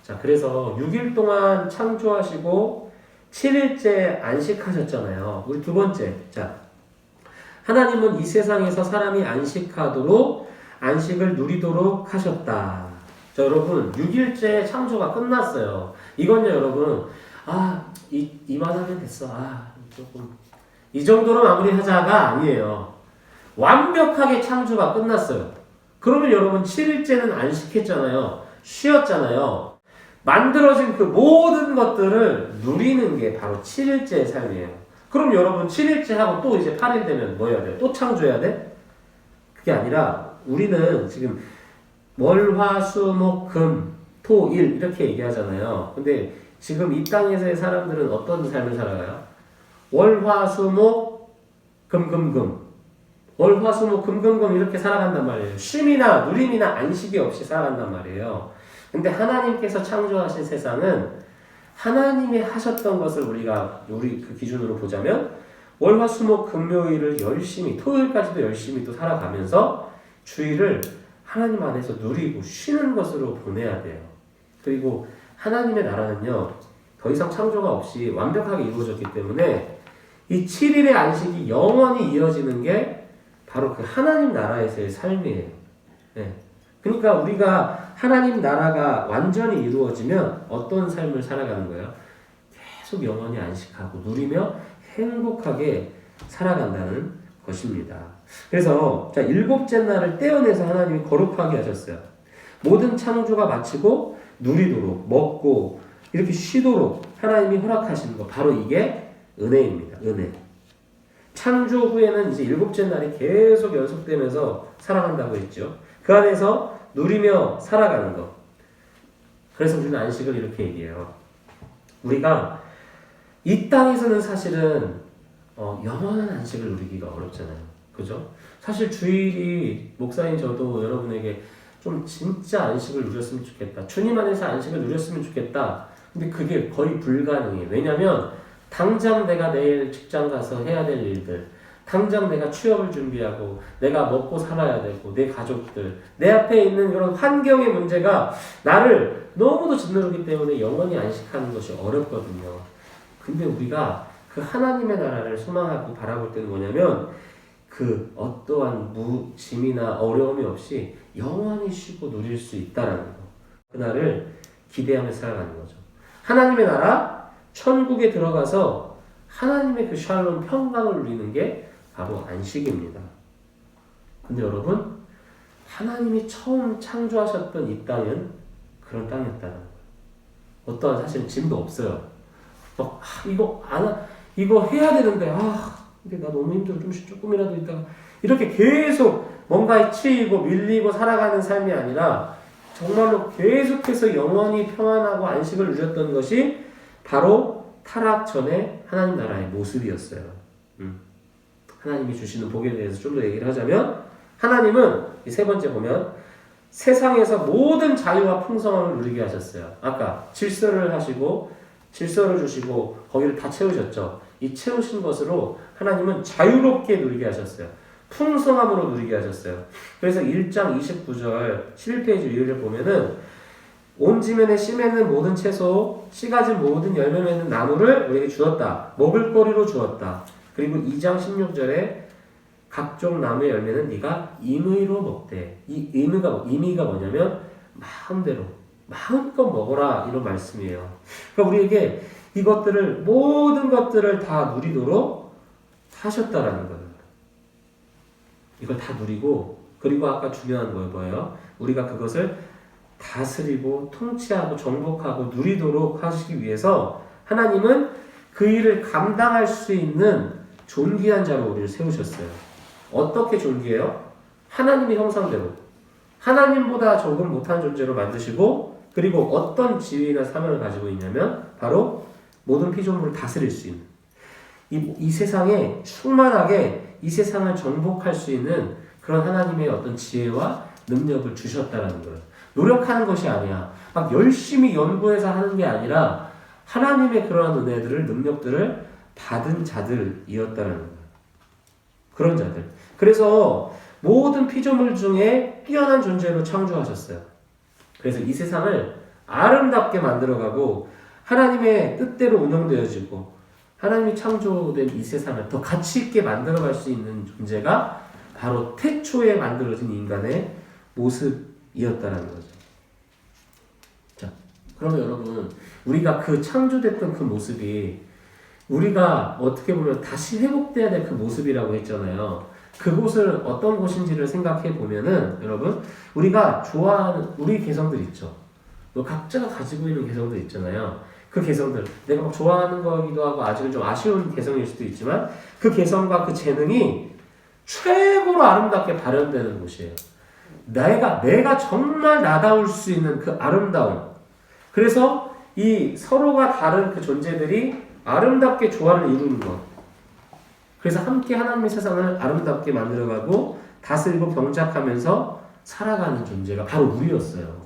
자, 그래서 6일 동안 창조하시고 7일째 안식하셨잖아요. 우리 두 번째, 자, 하나님은 이 세상에서 사람이 안식하도록 안식을 누리도록 하셨다. 자, 여러분 6일째 창조가 끝났어요. 이건요 여러분 이만하면 됐어. 조금 이 정도로 마무리하자가 아니에요. 완벽하게 창조가 끝났어요. 그러면 여러분 7일째는 안식했잖아요. 쉬었잖아요. 만들어진 그 모든 것들을 누리는 게 바로 7일째의 삶이에요. 그럼 여러분 7일째 하고 또 이제 8일 되면 뭐 해야 돼? 또 창조해야 돼? 그게 아니라 우리는 지금 월, 화, 수, 목, 금, 토, 일 이렇게 얘기하잖아요. 근데 지금 이 땅에서의 사람들은 어떤 삶을 살아가요? 월, 화, 수, 목, 금. 월, 화, 수, 목, 금 이렇게 살아간단 말이에요. 쉼이나 누림이나 안식이 없이 살아간단 말이에요. 근데 하나님께서 창조하신 세상은 하나님이 하셨던 것을 우리 그 기준으로 보자면 월, 화, 수, 목, 금요일을 열심히 토요일까지도 열심히 또 살아가면서 주일을 하나님 안에서 누리고 쉬는 것으로 보내야 돼요. 그리고 하나님의 나라는요 더 이상 창조가 없이 완벽하게 이루어졌기 때문에 이 7일의 안식이 영원히 이어지는 게 바로 그 하나님 나라에서의 삶이에요. 네. 그러니까 우리가 하나님 나라가 완전히 이루어지면 어떤 삶을 살아가는 거예요? 계속 영원히 안식하고 누리며 행복하게 살아간다는 것입니다. 그래서 자, 7째 날을 떼어내서 하나님이 거룩하게 하셨어요. 모든 창조가 마치고 누리도록 먹고 이렇게 쉬도록 하나님이 허락하신 거 바로 이게 은혜입니다. 은혜. 창조 후에는 이제 7째 날이 계속 연속되면서 살아간다고 했죠. 그 안에서 누리며 살아가는 것. 그래서 우리는 안식을 이렇게 얘기해요. 우리가 이 땅에서는 사실은 영원한 안식을 누리기가 어렵잖아요. 그죠? 사실 주일이 목사인 저도 여러분에게 좀 진짜 안식을 누렸으면 좋겠다. 주님 안에서 안식을 누렸으면 좋겠다. 근데 그게 거의 불가능해요. 왜냐면 당장 내가 내일 직장 가서 해야 될 일들, 당장 내가 취업을 준비하고 내가 먹고 살아야 되고 내 가족들, 내 앞에 있는 그런 환경의 문제가 나를 너무도 짓누르기 때문에 영원히 안식하는 것이 어렵거든요. 근데 우리가 그 하나님의 나라를 소망하고 바라볼 때는 뭐냐면 그 어떠한 짐이나 어려움이 없이 영원히 쉬고 누릴 수 있다는 거. 그날을 기대하며 살아가는 거죠. 하나님의 나라, 천국에 들어가서 하나님의 그 샬롬 평강을 누리는 게 바로 안식입니다. 근데 여러분, 하나님이 처음 창조하셨던 이 땅은 그런 땅이었다는 거예요. 어떠한 사실 짐도 없어요. 막 이거 해야 되는데 근데 나 너무 힘들어. 조금이라도 있다가 이렇게 계속 뭔가에 치이고 밀리고 살아가는 삶이 아니라 정말로 계속해서 영원히 평안하고 안식을 누렸던 것이 바로 타락 전에 하나님 나라의 모습이었어요. 하나님이 주시는 복에 대해서 좀 더 얘기를 하자면, 하나님은 이 세 번째 보면 세상에서 모든 자유와 풍성함을 누리게 하셨어요. 아까 질서를 주시고 거기를 다 채우셨죠. 이 채우신 것으로 하나님은 자유롭게 누리게 하셨어요. 풍성함으로 누리게 하셨어요. 그래서 1장 29절 11페이지 위를 보면은 온 지면에 씨 맺는 모든 채소, 씨 가진 모든 열매 맺는 나무를 우리에게 주었다. 먹을 거리로 주었다. 그리고 2장 16절에 각종 나무의 열매는 네가 임의로 먹되, 이 의미가 뭐냐면 마음대로 마음껏 먹어라, 이런 말씀이에요. 그러니까 우리에게 이것들을, 모든 것들을 다 누리도록 하셨다라는 거예요. 이걸 다 누리고, 그리고 아까 중요한 거 뭐예요? 우리가 그것을 다스리고 통치하고 정복하고 누리도록 하시기 위해서 하나님은 그 일을 감당할 수 있는 존귀한 자로 우리를 세우셨어요. 어떻게 존귀해요? 하나님의 형상대로, 하나님보다 조금 못한 존재로 만드시고, 그리고 어떤 지위나 사명을 가지고 있냐면 바로 모든 피조물을 다스릴 수 있는, 이 세상에 충만하게 이 세상을 정복할 수 있는 그런 하나님의 어떤 지혜와 능력을 주셨다라는 거예요. 노력하는 것이 아니야. 막 열심히 연구해서 하는 게 아니라 하나님의 그러한 은혜들을, 능력들을 받은 자들이었다라는 거예요. 그런 자들. 그래서 모든 피조물 중에 뛰어난 존재로 창조하셨어요. 그래서 이 세상을 아름답게 만들어가고 하나님의 뜻대로 운영되어지고 하나님이 창조된 이 세상을 더 가치 있게 만들어갈 수 있는 존재가 바로 태초에 만들어진 인간의 모습이었다는 거죠. 자, 그러면 여러분, 우리가 그 창조됐던 그 모습이 우리가 어떻게 보면 다시 회복돼야 될 그 모습이라고 했잖아요. 그곳을 어떤 곳인지를 생각해 보면은, 여러분, 우리가 좋아하는 우리 개성들 있죠. 각자가 가지고 있는 개성들 있잖아요. 그 개성들, 내가 막 좋아하는 거기도 하고 아직은 좀 아쉬운 개성일 수도 있지만 그 개성과 그 재능이 최고로 아름답게 발현되는 곳이에요. 내가 정말 나다울 수 있는 그 아름다움. 그래서 이 서로가 다른 그 존재들이 아름답게 조화를 이루는 것. 그래서 함께 하나님의 세상을 아름답게 만들어가고 다스리고 병작하면서 살아가는 존재가 바로 우리였어요.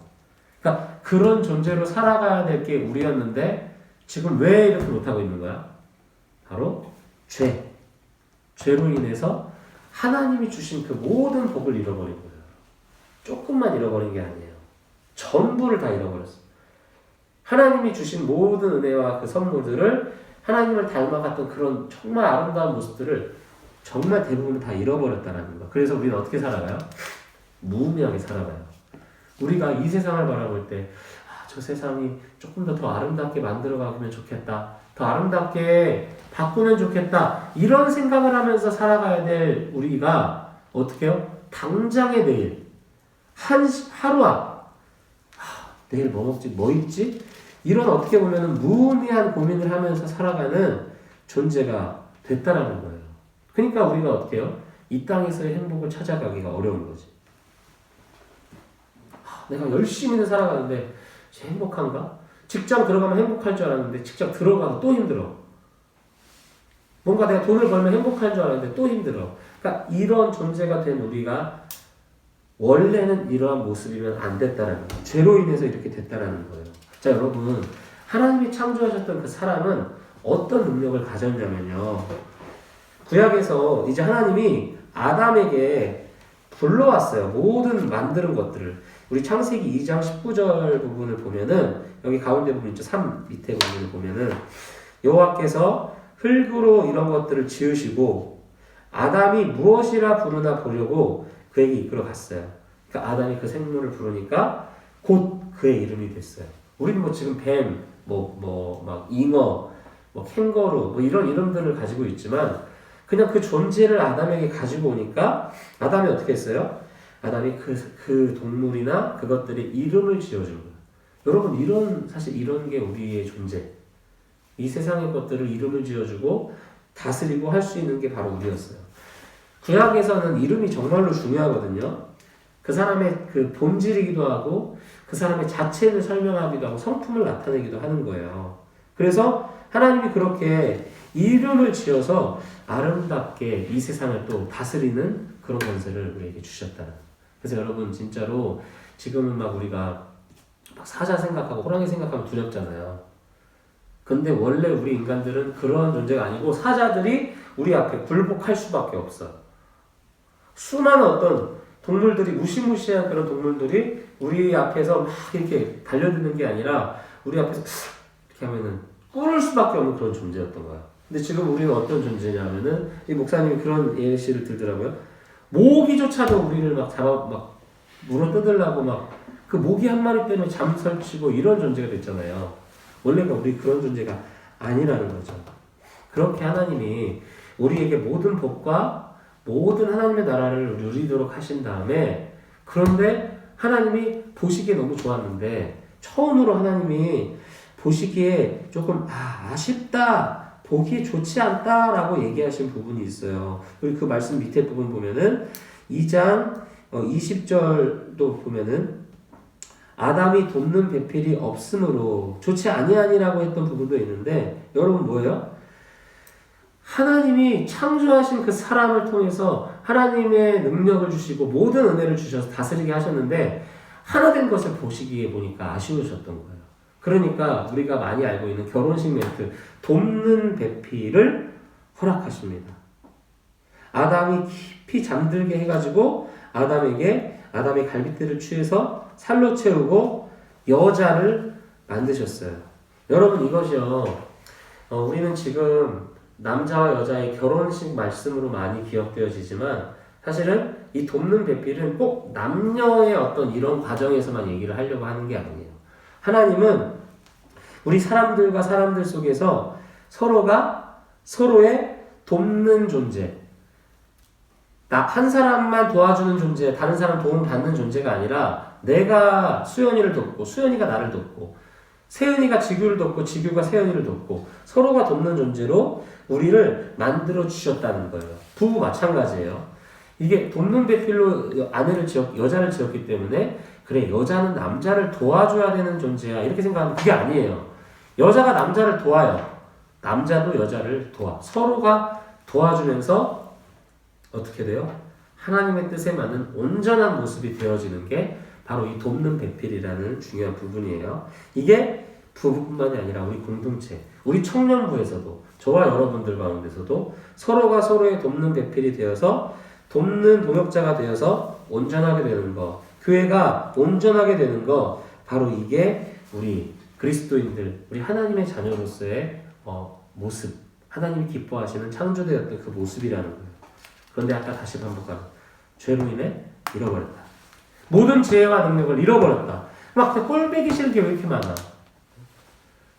그러니까 그런 존재로 살아가야 될 게 우리였는데 지금 왜 이렇게 못하고 있는 거야? 바로 죄로 인해서 하나님이 주신 그 모든 복을 잃어버린 거예요. 조금만 잃어버린 게 아니에요. 전부를 다 잃어버렸어요. 하나님이 주신 모든 은혜와 그 선물들을, 하나님을 닮아갔던 그런 정말 아름다운 모습들을 정말 대부분 다 잃어버렸다는 거. 그래서 우리는 어떻게 살아가요? 무의미하게 살아가요. 우리가 이 세상을 바라볼 때, 저 세상이 조금 더 아름답게 만들어가면 좋겠다, 더 아름답게 바꾸면 좋겠다, 이런 생각을 하면서 살아가야 될 우리가 어떻게 해요? 당장의 내일, 하루 앞, 내일 뭐 먹지, 뭐 입지? 이런 어떻게 보면 무의미한 고민을 하면서 살아가는 존재가 됐다라는 거예요. 그러니까 우리가 어떻게 해요? 이 땅에서의 행복을 찾아가기가 어려운 거지. 내가 열심히는 살아가는데 행복한가? 직장 들어가면 행복할 줄 알았는데 직장 들어가도 또 힘들어. 뭔가 내가 돈을 벌면 행복할 줄 알았는데 또 힘들어. 그러니까 이런 존재가 된 우리가 원래는 이러한 모습이면 안 됐다라는 거예요. 죄로 인해서 이렇게 됐다라는 거예요. 자, 여러분, 하나님이 창조하셨던 그 사람은 어떤 능력을 가졌냐면요, 구약에서 이제 하나님이 아담에게 불러왔어요. 모든 만드는 것들을. 우리 창세기 2장 19절 부분을 보면은, 여기 가운데 부분 있죠. 3 밑에 부분을 보면은, 여호와께서 흙으로 이런 것들을 지으시고 아담이 무엇이라 부르나 보려고 그에게 이끌어 갔어요. 그러니까 아담이 그 생물을 부르니까 곧 그의 이름이 됐어요. 우리는 뭐 지금 뱀, 막 잉어, 뭐 캥거루, 뭐 이런 이름들을 가지고 있지만 그냥 그 존재를 아담에게 가지고 오니까 아담이 어떻게 했어요? 아담이 그 동물이나 그것들의 이름을 지어준 거예요. 여러분 사실 이런 게 우리의 존재. 이 세상의 것들을 이름을 지어주고 다스리고 할 수 있는 게 바로 우리였어요. 구약에서는 이름이 정말로 중요하거든요. 그 사람의 그 본질이기도 하고 그 사람의 자체를 설명하기도 하고 성품을 나타내기도 하는 거예요. 그래서 하나님이 그렇게 이름을 지어서 아름답게 이 세상을 또 다스리는 그런 권세를 우리에게 주셨다는. 그래서 여러분 진짜로 지금은 막 우리가 막 사자 생각하고 호랑이 생각하면 두렵잖아요. 근데 원래 우리 인간들은 그런 존재가 아니고 사자들이 우리 앞에 굴복할 수밖에 없어. 수많은 어떤 동물들이 무시무시한 그런 동물들이 우리 앞에서 막 이렇게 달려드는 게 아니라 우리 앞에서 이렇게 하면은 꿇을 수밖에 없는 그런 존재였던 거야. 근데 지금 우리는 어떤 존재냐면은 이 목사님이 그런 예시를 들더라고요. 모기조차도 우리를 막 막 물어 뜯으려고 막 그 모기 한 마리 때문에 잠설치고 이런 존재가 됐잖아요. 원래가 우리 그런 존재가 아니라는 거죠. 그렇게 하나님이 우리에게 모든 복과 모든 하나님의 나라를 누리도록 하신 다음에 그런데 하나님이 보시기에 너무 좋았는데 처음으로 하나님이 보시기에 조금 아쉽다, 보기 좋지 않다라고 얘기하신 부분이 있어요. 그리고 그 말씀 밑에 부분 보면은 2장 20절도 보면은 아담이 돕는 배필이 없으므로 좋지 아니하니라고 했던 부분도 있는데 여러분 뭐예요? 하나님이 창조하신 그 사람을 통해서 하나님의 능력을 주시고 모든 은혜를 주셔서 다스리게 하셨는데 하나 된 것을 보시기에 보니까 아쉬우셨던 거예요. 그러니까 우리가 많이 알고 있는 결혼식 멘트 돕는 배필을 허락하십니다. 아담이 깊이 잠들게 해가지고 아담의 갈빗대를 취해서 살로 채우고 여자를 만드셨어요. 여러분 이것이요. 우리는 지금 남자와 여자의 결혼식 말씀으로 많이 기억되어지지만 사실은 이 돕는 배필은 꼭 남녀의 어떤 이런 과정에서만 얘기를 하려고 하는 게 아니에요. 하나님은 우리 사람들과 사람들 속에서 서로가 서로의 돕는 존재, 한 사람만 도와주는 존재, 다른 사람 도움 받는 존재가 아니라 내가 수연이를 돕고 수연이가 나를 돕고 세연이가 지규를 돕고 지규가 세연이를 돕고 서로가 돕는 존재로 우리를 만들어 주셨다는 거예요. 부부 마찬가지예요. 이게 돕는 배필로 여자를 지었기 때문에 그래 여자는 남자를 도와줘야 되는 존재야 이렇게 생각하면 그게 아니에요. 여자가 남자를 도와요. 남자도 여자를 도와. 서로가 도와주면서 어떻게 돼요? 하나님의 뜻에 맞는 온전한 모습이 되어지는 게 바로 이 돕는 배필이라는 중요한 부분이에요. 이게 부부뿐만이 아니라 우리 공동체, 우리 청년부에서도 저와 여러분들 가운데서도 서로가 서로의 돕는 배필이 되어서 돕는 동역자가 되어서 온전하게 되는 거, 교회가 온전하게 되는 거, 바로 이게 우리 그리스도인들, 우리 하나님의 자녀로서의 모습, 하나님이 기뻐하시는 창조되었던 그 모습이라는 거예요. 그런데 아까 다시 반복하는 죄로 인해 잃어버렸다. 모든 지혜와 능력을 잃어버렸다. 막 꼴배기 싫은 게 왜 이렇게 많아?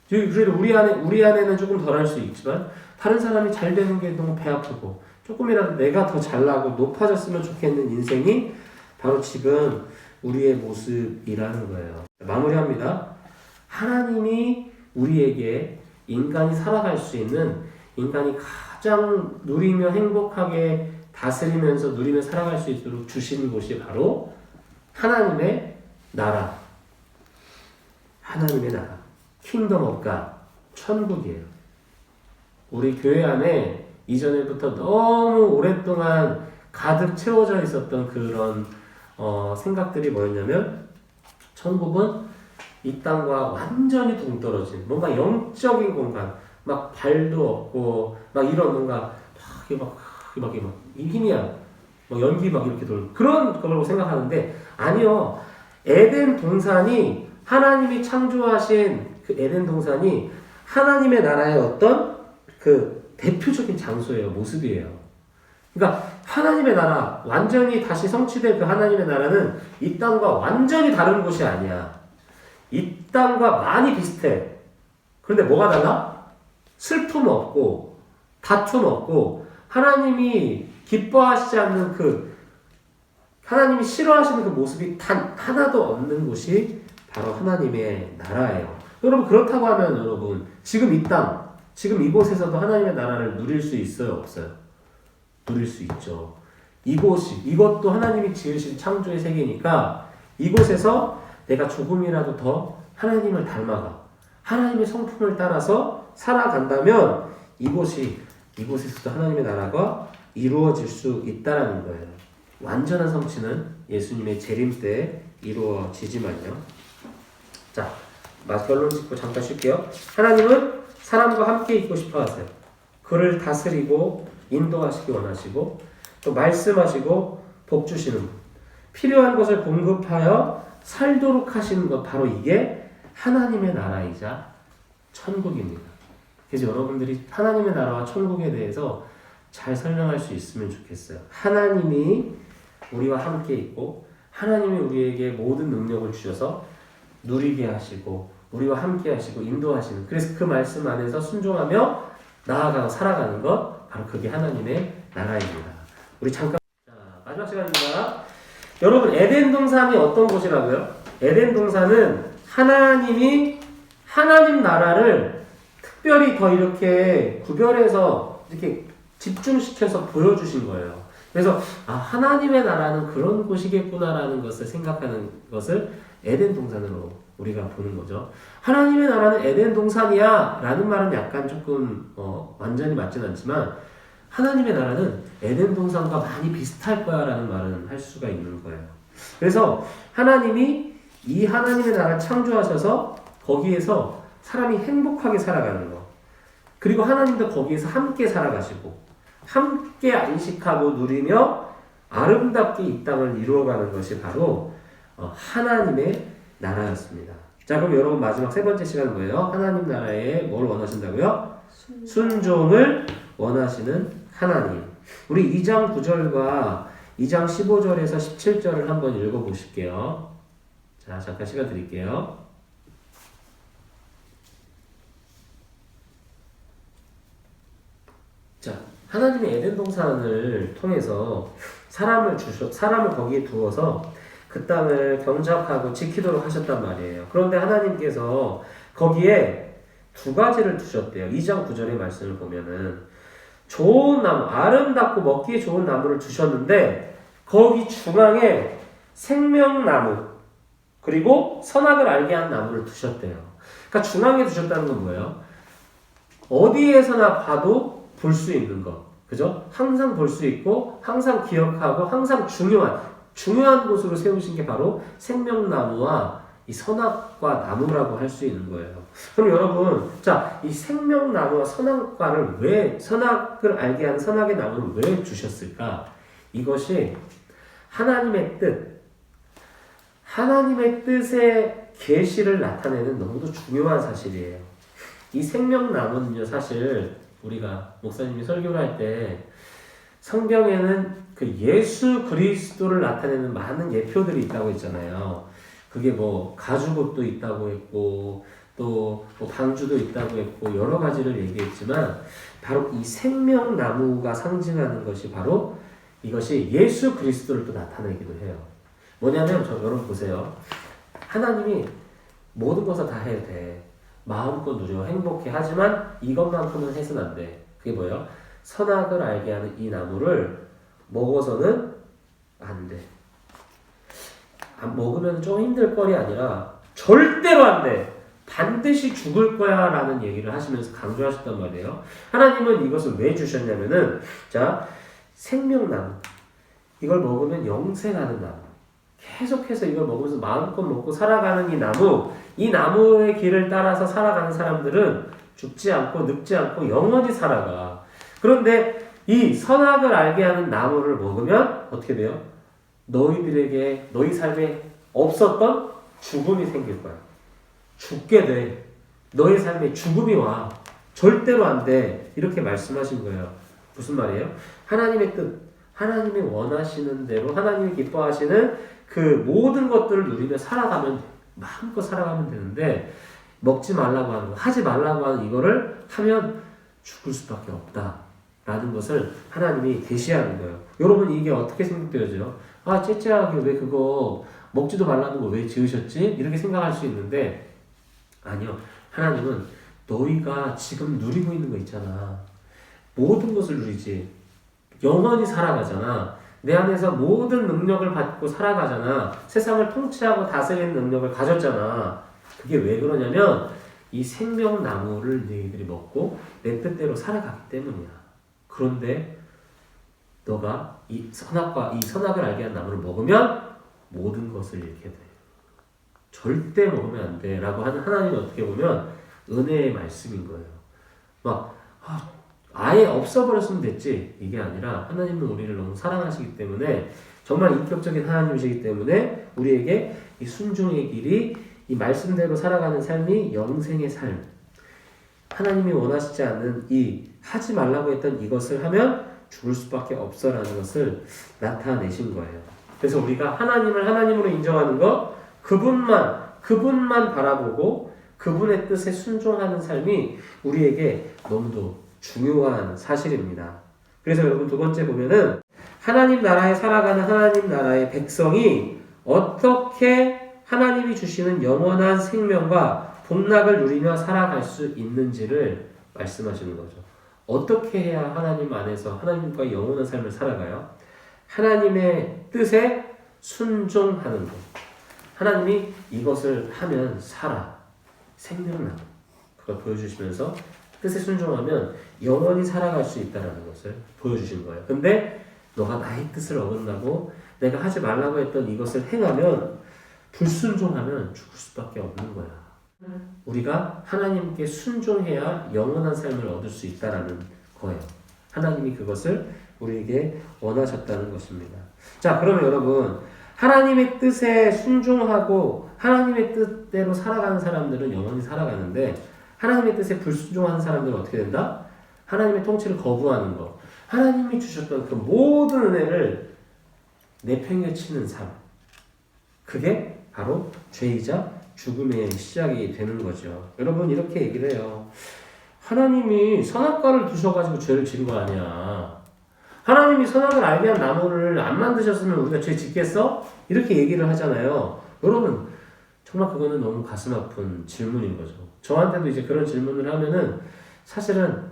그래도 우리 안에는 조금 덜할 수 있지만 다른 사람이 잘 되는 게 너무 배 아프고 조금이라도 내가 더 잘나고 높아졌으면 좋겠는 인생이 바로 지금 우리의 모습이라는 거예요. 마무리합니다. 하나님이 우리에게 인간이 살아갈 수 있는 인간이 가장 누리며 행복하게 다스리면서 누리며 살아갈 수 있도록 주신 곳이 바로 하나님의 나라. 하나님의 나라. 킹덤 오브 갓. 천국이에요. 우리 교회 안에 이전에부터 너무 오랫동안 가득 채워져 있었던 그런 생각들이 뭐였냐면 천국은 이 땅과 완전히 동떨어진 뭔가 영적인 공간, 막 발도 없고 막 이런 뭔가 막 희미한 막 연기 막 이렇게 돌는 그런 거라고 생각하는데 아니요. 에덴 동산이 하나님이 창조하신 그 에덴 동산이 하나님의 나라의 어떤 그 대표적인 장소예요. 모습이에요. 그러니까 하나님의 나라 완전히 다시 성취된 그 하나님의 나라는 이 땅과 완전히 다른 곳이 아니야. 이 땅과 많이 비슷해. 그런데 뭐가 달라? 슬픔 없고 다툼 없고 하나님이 기뻐하시지 않는 하나님이 싫어하시는 그 모습이 단 하나도 없는 곳이 바로 하나님의 나라예요. 여러분 그렇다고 하면 여러분 지금 이 땅, 지금 이곳에서도 하나님의 나라를 누릴 수 있어요, 없어요? 누릴 수 있죠. 이것도 하나님이 지으신 창조의 세계니까 이곳에서 내가 조금이라도 더 하나님을 닮아가 하나님의 성품을 따라서 살아간다면 이곳에서도 하나님의 나라가 이루어질 수 있다라는 거예요. 완전한 성취는 예수님의 재림 때 이루어지지만요. 자, 결론 짓고 잠깐 쉴게요. 하나님은 사람과 함께 있고 싶어 하세요. 그를 다스리고 인도하시기 원하시고 또 말씀하시고 복 주시는 분. 필요한 것을 공급하여 살도록 하시는 것 바로 이게 하나님의 나라이자 천국입니다. 그래서 여러분들이 하나님의 나라와 천국에 대해서 잘 설명할 수 있으면 좋겠어요. 하나님이 우리와 함께 있고 하나님이 우리에게 모든 능력을 주셔서 누리게 하시고 우리와 함께 하시고 인도하시는 그래서 그 말씀 안에서 순종하며 나아가고 살아가는 것 바로 그게 하나님의 나라입니다. 우리 잠깐 마지막 시간입니다. 여러분 에덴 동산이 어떤 곳이라고요? 에덴 동산은 하나님이 하나님 나라를 특별히 더 이렇게 구별해서 이렇게 집중시켜서 보여주신 거예요. 그래서 하나님의 나라는 그런 곳이겠구나라는 것을 생각하는 것을 에덴 동산으로 우리가 보는 거죠. 하나님의 나라는 에덴 동산이야 라는 말은 약간 조금 완전히 맞진 않지만 하나님의 나라는 에덴 동산과 많이 비슷할 거야 라는 말은 할 수가 있는 거예요. 그래서 하나님이 이 하나님의 나라를 창조하셔서 거기에서 사람이 행복하게 살아가는 거 그리고 하나님도 거기에서 함께 살아가시고 함께 안식하고 누리며 아름답게 이 땅을 이루어가는 것이 바로 하나님의 나라였습니다. 자, 그럼 여러분 마지막 세 번째 시간은 뭐예요? 하나님 나라에 뭘 원하신다고요? 순종을 원하시는 하나님. 우리 2장 9절과 2장 15절에서 17절을 한번 읽어보실게요. 자, 잠깐 시간 드릴게요. 자, 하나님의 에덴 동산을 통해서 사람을 거기에 두어서 그 땅을 경작하고 지키도록 하셨단 말이에요. 그런데 하나님께서 거기에 두 가지를 두셨대요. 2장 9절의 말씀을 보면은 좋은 나무, 아름답고 먹기에 좋은 나무를 두셨는데 거기 중앙에 생명나무 그리고 선악을 알게 한 나무를 두셨대요. 그러니까 중앙에 두셨다는 건 뭐예요? 어디에서나 봐도 볼 수 있는 것. 그죠? 항상 볼 수 있고 항상 기억하고 항상 중요한 곳으로 세우신 게 바로 생명나무와 이 선악과 나무라고 할 수 있는 거예요. 그럼 여러분, 자, 이 생명나무와 선악을 알게 하는 선악의 나무를 왜 주셨을까? 이것이 하나님의 뜻의 계시를 나타내는 너무도 중요한 사실이에요. 이 생명나무는요, 사실 우리가 목사님이 설교를 할 때 성경에는 그 예수 그리스도를 나타내는 많은 예표들이 있다고 했잖아요. 그게 뭐 가죽옷도 있다고 했고 또 뭐 방주도 있다고 했고 여러 가지를 얘기했지만 바로 이 생명나무가 상징하는 것이 바로 이것이 예수 그리스도를 또 나타내기도 해요. 뭐냐면 여러분 보세요. 하나님이 모든 것을 다 해도 돼. 마음껏 누려 행복해. 하지만 이것만큼은 해서는 안 돼. 그게 뭐예요? 선악을 알게 하는 이 나무를 먹어서는 안 돼. 먹으면 좀 힘들 거리 아니라 절대로 안 돼. 반드시 죽을 거야 라는 얘기를 하시면서 강조하셨단 말이에요. 하나님은 이것을 왜 주셨냐면은 자, 생명나무. 이걸 먹으면 영생하는 나무. 계속해서 이걸 먹으면서 마음껏 먹고 살아가는 이 나무의 길을 따라서 살아가는 사람들은 죽지 않고 늙지 않고 영원히 살아가. 그런데 이 선악을 알게 하는 나무를 먹으면 어떻게 돼요? 너희들에게 너희 삶에 없었던 죽음이 생길 거야. 죽게 돼. 너희 삶에 죽음이 와. 절대로 안 돼. 이렇게 말씀하신 거예요. 무슨 말이에요? 하나님의 뜻, 하나님이 원하시는 대로 하나님이 기뻐하시는 그 모든 것들을 누리며 살아가면 마음껏 살아가면 되는데 먹지 말라고 하는 거, 하지 말라고 하는 이거를 하면 죽을 수밖에 없다라는 것을 하나님이 계시하는 거예요. 여러분 이게 어떻게 생각되어져요? 아 째째하게 왜 그거 먹지도 말라는 거 왜 지으셨지? 이렇게 생각할 수 있는데 아니요. 하나님은 너희가 지금 누리고 있는 거 있잖아. 모든 것을 누리지. 영원히 살아가잖아. 내 안에서 모든 능력을 받고 살아가잖아. 세상을 통치하고 다스리는 능력을 가졌잖아. 그게 왜 그러냐면 이 생명나무를 너희들이 먹고 내 뜻대로 살아가기 때문이야. 그런데 너가 이 선악을 알게 한 나무를 먹으면 모든 것을 잃게 돼. 절대 먹으면 안 돼. 라고 하는 하나님이 어떻게 보면 은혜의 말씀인 거예요. 아예 없어버렸으면 됐지. 이게 아니라 하나님은 우리를 너무 사랑하시기 때문에 정말 인격적인 하나님이시기 때문에 우리에게 이 순종의 길이 이 말씀대로 살아가는 삶이 영생의 삶. 하나님이 원하시지 않는 이 하지 말라고 했던 이것을 하면 죽을 수밖에 없어라는 것을 나타내신 거예요. 그래서 우리가 하나님을 하나님으로 인정하는 것, 그분만 바라보고 그분의 뜻에 순종하는 삶이 우리에게 너무도 중요한 사실입니다. 그래서 여러분 두 번째 보면은 하나님 나라에 살아가는 하나님 나라의 백성이 어떻게 하나님이 주시는 영원한 생명과 복락을 누리며 살아갈 수 있는지를 말씀하시는 거죠. 어떻게 해야 하나님 안에서 하나님과 영원한 삶을 살아가요? 하나님의 뜻에 순종하는 것. 하나님이 이것을 하면 살아. 생명나. 그걸 보여주시면서 뜻에 순종하면 영원히 살아갈 수 있다는 것을 보여주신 거예요. 근데 너가 나의 뜻을 어긋나고 내가 하지 말라고 했던 이것을 행하면 불순종하면 죽을 수밖에 없는 거야. 우리가 하나님께 순종해야 영원한 삶을 얻을 수 있다는 거예요. 하나님이 그것을 우리에게 원하셨다는 것입니다. 자, 그러면 여러분 하나님의 뜻에 순종하고 하나님의 뜻대로 살아가는 사람들은 영원히 살아가는데 하나님의 뜻에 불순종하는 사람들은 어떻게 된다? 하나님의 통치를 거부하는 것. 하나님이 주셨던 그 모든 은혜를 내팽개치는 삶. 그게 바로 죄이자 죽음의 시작이 되는 거죠. 여러분 이렇게 얘기를 해요. 하나님이 선악과를 두셔가지고 죄를 지은 거 아니야. 하나님이 선악을 알게 한 나무를 안 만드셨으면 우리가 죄 짓겠어? 이렇게 얘기를 하잖아요. 여러분 정말 그거는 너무 가슴 아픈 질문인 거죠. 저한테도 이제 그런 질문을 하면은 사실은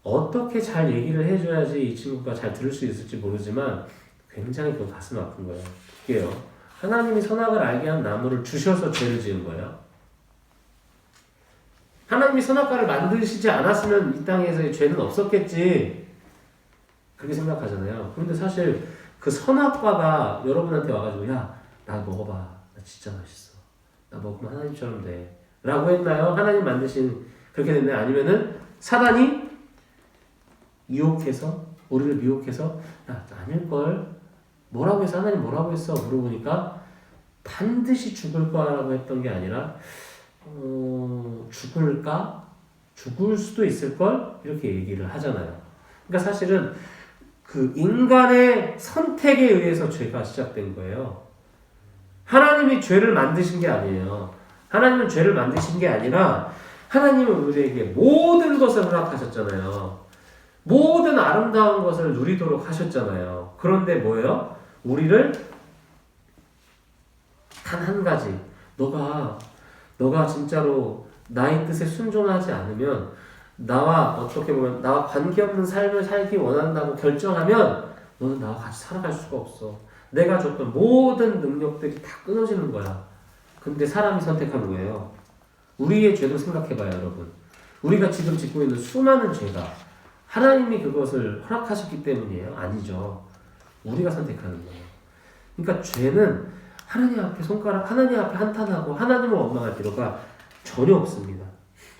어떻게 잘 얘기를 해줘야지 이 친구가 잘 들을 수 있을지 모르지만 굉장히 그거 가슴 아픈 거예요. 그게요. 하나님이 선악을 알게 한 나무를 주셔서 죄를 지은 거예요. 하나님이 선악과를 만드시지 않았으면 이 땅에서의 죄는 없었겠지. 그렇게 생각하잖아요. 그런데 사실 그 선악과가 여러분한테 와가지고 야, 나 먹어봐. 나 진짜 맛있어. 나 먹으면 하나님처럼 돼. 라고 했나요? 하나님 만드신 그렇게 됐나요? 아니면은 사단이 유혹해서 우리를 미혹해서 야, 아닐걸? 뭐라고 해서 하나님 뭐라고 했어? 물어보니까 반드시 죽을 거라고 했던 게 아니라 죽을까? 죽을 수도 있을걸? 이렇게 얘기를 하잖아요. 그러니까 사실은 그 인간의 선택에 의해서 죄가 시작된 거예요. 하나님이 죄를 만드신 게 아니에요. 하나님은 죄를 만드신 게 아니라 하나님은 우리에게 모든 것을 허락하셨잖아요. 모든 아름다운 것을 누리도록 하셨잖아요. 그런데 뭐예요? 우리를 단 한 가지, 너가 진짜로 나의 뜻에 순종하지 않으면 나와 어떻게 보면 나와 관계없는 삶을 살기 원한다고 결정하면 너는 나와 같이 살아갈 수가 없어. 내가 줬던 모든 능력들이 다 끊어지는 거야. 근데 사람이 선택한 거예요. 우리의 죄도 생각해봐요, 여러분. 우리가 지금 짓고 있는 수많은 죄가 하나님이 그것을 허락하셨기 때문이에요? 아니죠. 우리가 선택하는 거예요. 그러니까 죄는 하나님 앞에 하나님 앞에 한탄하고 하나님을 원망할 필요가 전혀 없습니다.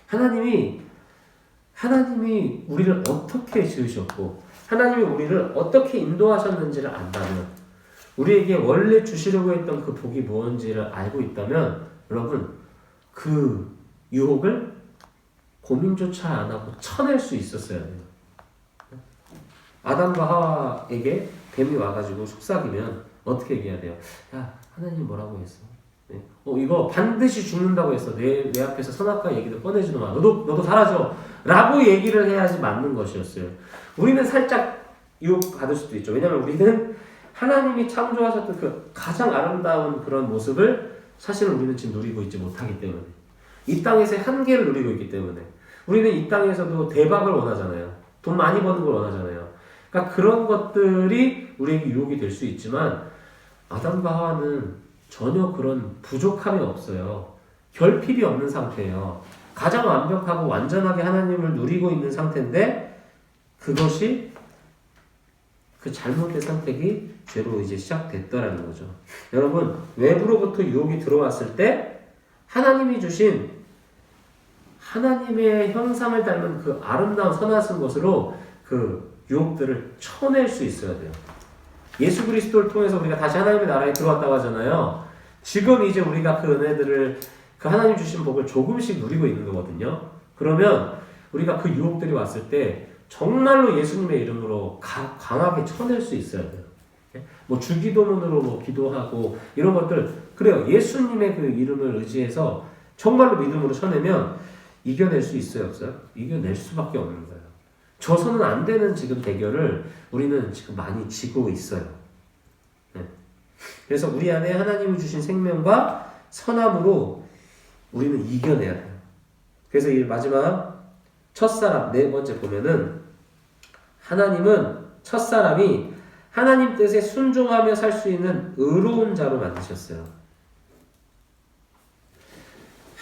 하나님이 우리를 어떻게 지으셨고 하나님이 우리를 어떻게 인도하셨는지를 안다면 우리에게 원래 주시려고 했던 그 복이 무엇인지를 알고 있다면 여러분 그 유혹을 고민조차 안 하고 쳐낼 수 있었어야 돼요. 아담과 하와에게 뱀이 와가지고 속삭이면 어떻게 얘기해야 돼요? 야, 하나님 뭐라고 했어? 네. 이거 반드시 죽는다고 했어. 내 앞에서 선악과 얘기도 꺼내지도 마. 너도 사라져. 라고 얘기를 해야지 맞는 것이었어요. 우리는 살짝 유혹받을 수도 있죠. 왜냐면 우리는 하나님이 창조하셨던 그 가장 아름다운 그런 모습을 사실은 우리는 지금 누리고 있지 못하기 때문에, 이 땅에서의 한계를 누리고 있기 때문에, 우리는 이 땅에서도 대박을 원하잖아요. 돈 많이 버는 걸 원하잖아요. 그러니까 그런 것들이 우리에게 유혹이 될 수 있지만, 아담과 하와는 전혀 그런 부족함이 없어요. 결핍이 없는 상태예요. 가장 완벽하고 완전하게 하나님을 누리고 있는 상태인데, 그것이 그 잘못된 선택이 죄로 이제 시작됐더라는 거죠. 여러분, 외부로부터 유혹이 들어왔을 때 하나님이 주신 하나님의 형상을 닮은 그 아름다운 선하신 것으로 그 유혹들을 쳐낼 수 있어야 돼요. 예수 그리스도를 통해서 우리가 다시 하나님의 나라에 들어왔다고 하잖아요. 지금 이제 우리가 그 은혜들을, 그 하나님 주신 복을 조금씩 누리고 있는 거거든요. 그러면 우리가 그 유혹들이 왔을 때 정말로 예수님의 이름으로 강하게 쳐낼 수 있어야 돼요. 뭐 주기도문으로 뭐 기도하고 이런 것들, 그래요. 예수님의 그 이름을 의지해서 정말로 믿음으로 쳐내면 이겨낼 수 있어요, 없어요? 이겨낼 수밖에 없는 거예요. 져서는 안 되는 지금 대결을 우리는 지금 많이 지고 있어요. 네. 그래서 우리 안에 하나님이 주신 생명과 선함으로 우리는 이겨내야 돼요. 그래서 이 마지막 첫사람, 네 번째 보면은, 하나님은 첫사람이 하나님 뜻에 순종하며 살 수 있는 의로운 자로 만드셨어요.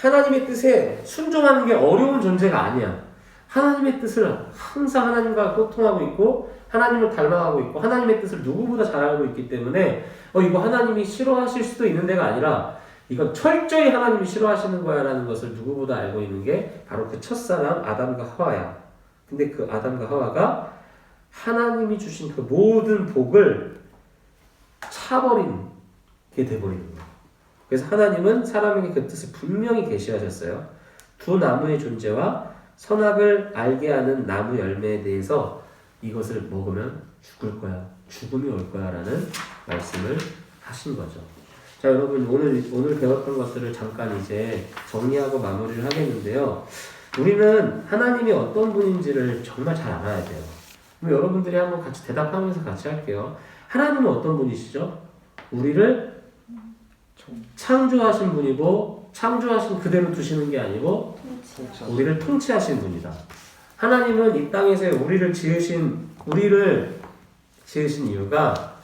하나님의 뜻에 순종하는 게 어려운 존재가 아니야. 하나님의 뜻을 항상 하나님과 소통하고 있고, 하나님을 닮아가고 있고, 하나님의 뜻을 누구보다 잘 알고 있기 때문에 이거 하나님이 싫어하실 수도 있는 데가 아니라 이건 철저히 하나님이 싫어하시는 거야 라는 것을 누구보다 알고 있는 게 바로 그 첫사람 아담과 하와야. 근데 그 아담과 하와가 하나님이 주신 그 모든 복을 차버린 게 돼버리는 거예요. 그래서 하나님은 사람에게 그 뜻을 분명히 계시하셨어요. 두 나무의 존재와 선악을 알게 하는 나무 열매에 대해서 이것을 먹으면 죽을 거야, 죽음이 올 거야 라는 말씀을 하신 거죠. 자, 여러분, 오늘 배웠던 것들을 잠깐 이제 정리하고 마무리를 하겠는데요. 우리는 하나님이 어떤 분인지를 정말 잘 알아야 돼요. 그럼 여러분들이 한번 같이 대답하면서 같이 할게요. 하나님은 어떤 분이시죠? 우리를 창조하신 분이고, 창조하신 그대로 두시는 게 아니고 우리를 통치하신 분이다. 하나님은 이 땅에서 우리를 지으신 이유가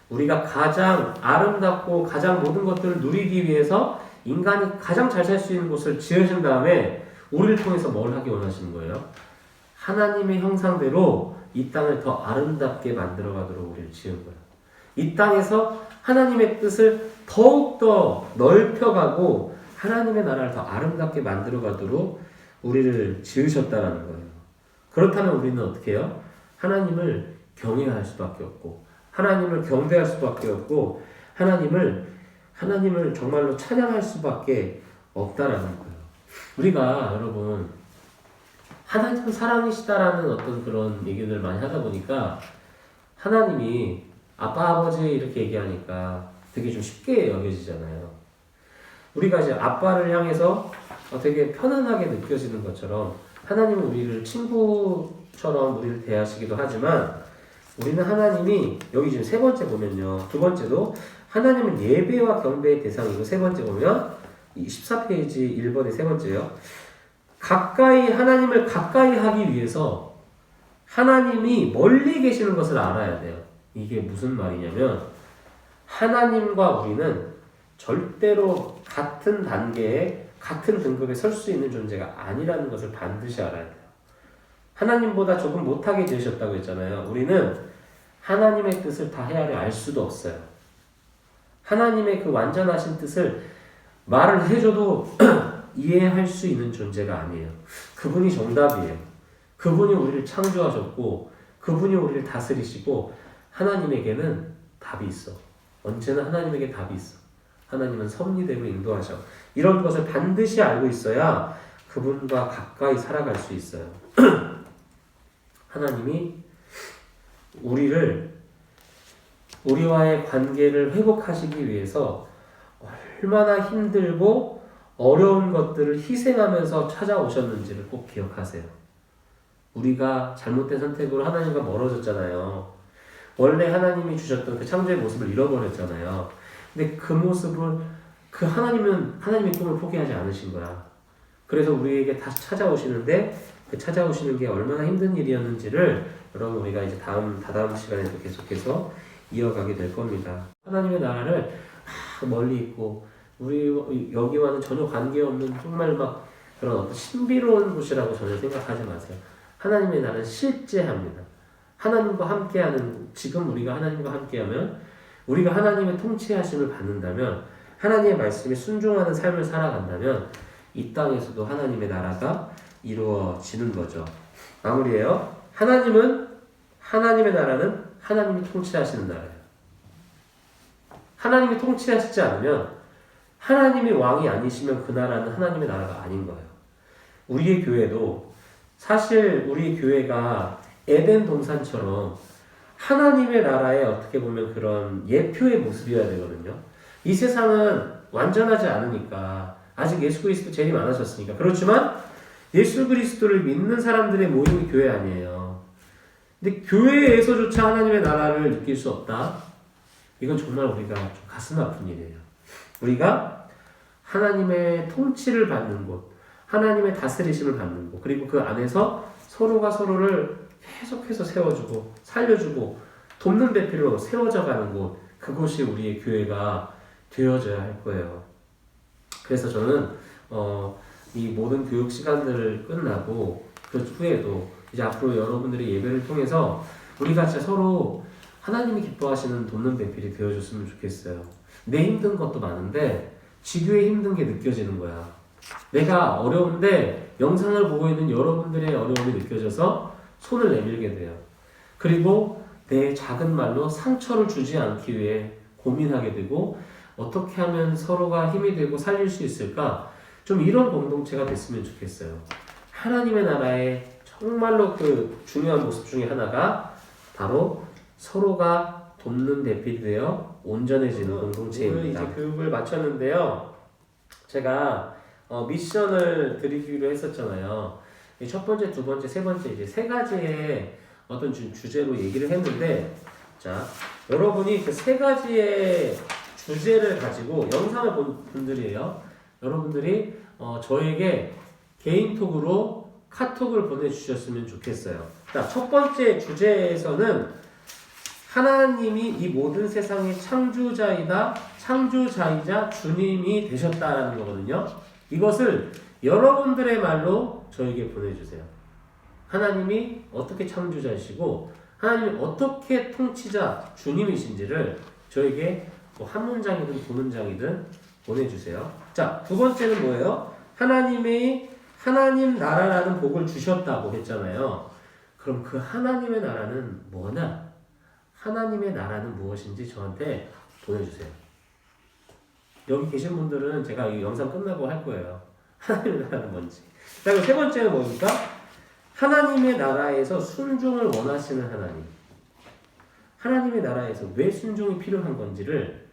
우리가 가장 아름답고 가장 모든 것들을 누리기 위해서 인간이 가장 잘 살 수 있는 곳을 지으신 다음에 우리를 통해서 뭘 하기 원하시는 거예요? 하나님의 형상대로 이 땅을 더 아름답게 만들어 가도록 우리를 지은 거예요. 이 땅에서 하나님의 뜻을 더욱더 넓혀가고 하나님의 나라를 더 아름답게 만들어 가도록 우리를 지으셨다는 거예요. 그렇다면 우리는 어떻게 해요? 하나님을 경외할 수밖에 없고, 하나님을 경배할 수밖에 없고, 하나님을 정말로 찬양할 수밖에 없다라는 거예요. 우리가 여러분, 하나님은 사랑이시다라는 어떤 그런 얘기를 많이 하다 보니까 하나님이 아빠, 아버지 이렇게 얘기하니까 되게 좀 쉽게 여겨지잖아요. 우리가 이제 아빠를 향해서 되게 편안하게 느껴지는 것처럼 하나님은 우리를 친구처럼 우리를 대하시기도 하지만, 우리는 하나님이, 여기 지금 세 번째 보면요, 두 번째도 하나님은 예배와 경배의 대상이고, 세 번째 보면 14페이지 1번의 세 번째요. 하나님을 가까이 하기 위해서 하나님이 멀리 계시는 것을 알아야 돼요. 이게 무슨 말이냐면, 하나님과 우리는 절대로 같은 단계에 같은 등급에 설 수 있는 존재가 아니라는 것을 반드시 알아야 돼요. 하나님보다 조금 못하게 지으셨다고 했잖아요. 우리는 하나님의 뜻을 다 헤아려 알 수도 없어요. 하나님의 그 완전하신 뜻을 말을 해줘도 이해할 수 있는 존재가 아니에요. 그분이 정답이에요. 그분이 우리를 창조하셨고, 그분이 우리를 다스리시고, 하나님에게는 답이 있어. 언제나 하나님에게 답이 있어. 하나님은 섭리대로 인도하셔. 이런 것을 반드시 알고 있어야 그분과 가까이 살아갈 수 있어요. 하나님이 우리와의 관계를 회복하시기 위해서 얼마나 힘들고 어려운 것들을 희생하면서 찾아오셨는지를 꼭 기억하세요. 우리가 잘못된 선택으로 하나님과 멀어졌잖아요. 원래 하나님이 주셨던 그 창조의 모습을 잃어버렸잖아요. 근데 그 모습을 그 하나님의 꿈을 포기하지 않으신 거야. 그래서 우리에게 다시 찾아오시는데 그 찾아오시는 게 얼마나 힘든 일이었는지를 여러분 우리가 이제 다다음 시간에도 계속해서 이어가게 될 겁니다. 하나님의 나라를 멀리 있고 우리 여기와는 전혀 관계없는 정말 막 그런 어떤 신비로운 곳이라고 전혀 생각하지 마세요. 하나님의 나라는 실제합니다. 하나님과 함께하는 지금 우리가 하나님과 함께하면 우리가 하나님의 통치하심을 받는다면 하나님의 말씀에 순종하는 삶을 살아간다면 이 땅에서도 하나님의 나라가 이루어지는 거죠. 마무리해요. 하나님의 나라는 하나님이 통치하시는 나라예요. 하나님이 통치하시지 않으면 하나님이 왕이 아니시면 그 나라는 하나님의 나라가 아닌 거예요. 우리의 교회도 사실 우리 교회가 에덴 동산처럼 하나님의 나라에 어떻게 보면 그런 예표의 모습이어야 되거든요. 이 세상은 완전하지 않으니까 아직 예수 그리스도 재림 안 하셨으니까 그렇지만 예수 그리스도를 믿는 사람들의 모임이 교회 아니에요. 근데 교회에서조차 하나님의 나라를 느낄 수 없다. 이건 정말 우리가 좀 가슴 아픈 일이에요. 우리가 하나님의 통치를 받는 곳, 하나님의 다스리심을 받는 곳, 그리고 그 안에서 서로가 서로를 계속해서 세워주고 살려주고 돕는 배필로 세워져 가는 곳, 그곳이 우리의 교회가 되어져야 할 거예요. 그래서 저는 이 모든 교육 시간들을 끝나고 그 후에도 이제 앞으로 여러분들의 예배를 통해서 우리가 진짜 서로 하나님이 기뻐하시는 돕는 배필이 되어줬으면 좋겠어요. 내 힘든 것도 많은데 지교의 힘든 게 느껴지는 거야. 내가 어려운데 영상을 보고 있는 여러분들의 어려움이 느껴져서 손을 내밀게 돼요. 그리고 내 작은 말로 상처를 주지 않기 위해 고민하게 되고 어떻게 하면 서로가 힘이 되고 살릴 수 있을까? 좀 이런 공동체가 됐으면 좋겠어요. 하나님의 나라의 정말로 그 중요한 모습 중에 하나가 바로 서로가 돕는 대필이 되어 온전해지는 공동체입니다. 오늘 이제 교육을 마쳤는데요. 제가 미션을 드리기로 했었잖아요. 첫 번째, 두 번째, 세 번째 이제 세 가지의 어떤 주제로 얘기를 했는데, 자 여러분이 그 세 가지의 주제를 가지고 영상을 본 분들이에요. 여러분들이 저에게 개인톡으로 카톡을 보내주셨으면 좋겠어요. 자, 첫 번째 주제에서는 하나님이 이 모든 세상의 창조자이자 주님이 되셨다라는 거거든요. 이것을 여러분들의 말로 저에게 보내주세요. 하나님이 어떻게 창조자이시고 하나님이 어떻게 통치자 주님이신지를 저에게 한 문장이든 두 문장이든 보내주세요. 자, 두 번째는 뭐예요? 하나님 나라라는 복을 주셨다고 했잖아요. 그럼 그 하나님의 나라는 뭐냐? 하나님의 나라는 무엇인지 저한테 보내주세요. 여기 계신 분들은 제가 이 영상 끝나고 할 거예요. 하나님의 나라는 뭔지. 자, 그리고 세 번째는 뭡니까? 하나님의 나라에서 순종을 원하시는 하나님. 하나님의 나라에서 왜 순종이 필요한 건지를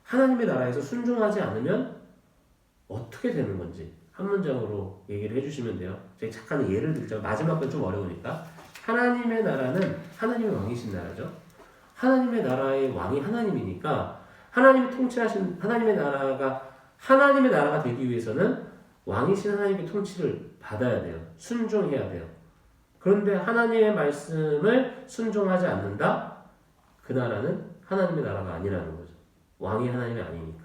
하나님의 나라에서 순종하지 않으면 어떻게 되는 건지 한 문장으로 얘기를 해주시면 돼요. 제가 잠깐 예를 들죠. 마지막 건 좀 어려우니까. 하나님의 나라는 하나님의 왕이신 나라죠. 하나님의 나라의 왕이 하나님이니까 하나님이 통치하신 하나님의 나라가 되기 위해서는 왕이신 하나님의 통치를 받아야 돼요. 순종해야 돼요. 그런데 하나님의 말씀을 순종하지 않는다? 그 나라는 하나님의 나라가 아니라는 거죠. 왕이 하나님이 아니니까.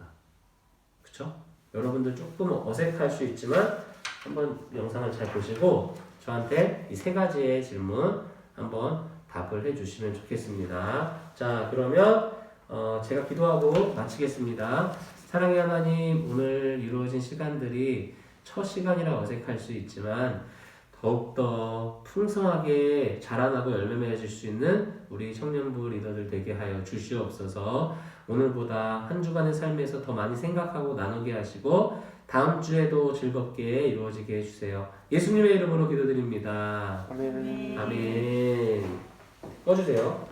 그쵸? 여러분들 조금 어색할 수 있지만 한번 영상을 잘 보시고 저한테 이 세 가지의 질문 한번 답을 해주시면 좋겠습니다. 자, 그러면 제가 기도하고 마치겠습니다. 사랑의 하나님, 오늘 이루어진 시간들이 첫 시간이라 어색할 수 있지만 더욱더 풍성하게 자라나고 열매 맺을 수 있는 우리 청년부 리더들 되게 하여 주시옵소서. 오늘보다 한 주간의 삶에서 더 많이 생각하고 나누게 하시고 다음 주에도 즐겁게 이루어지게 해주세요. 예수님의 이름으로 기도드립니다. 아멘. 아멘. 꺼주세요.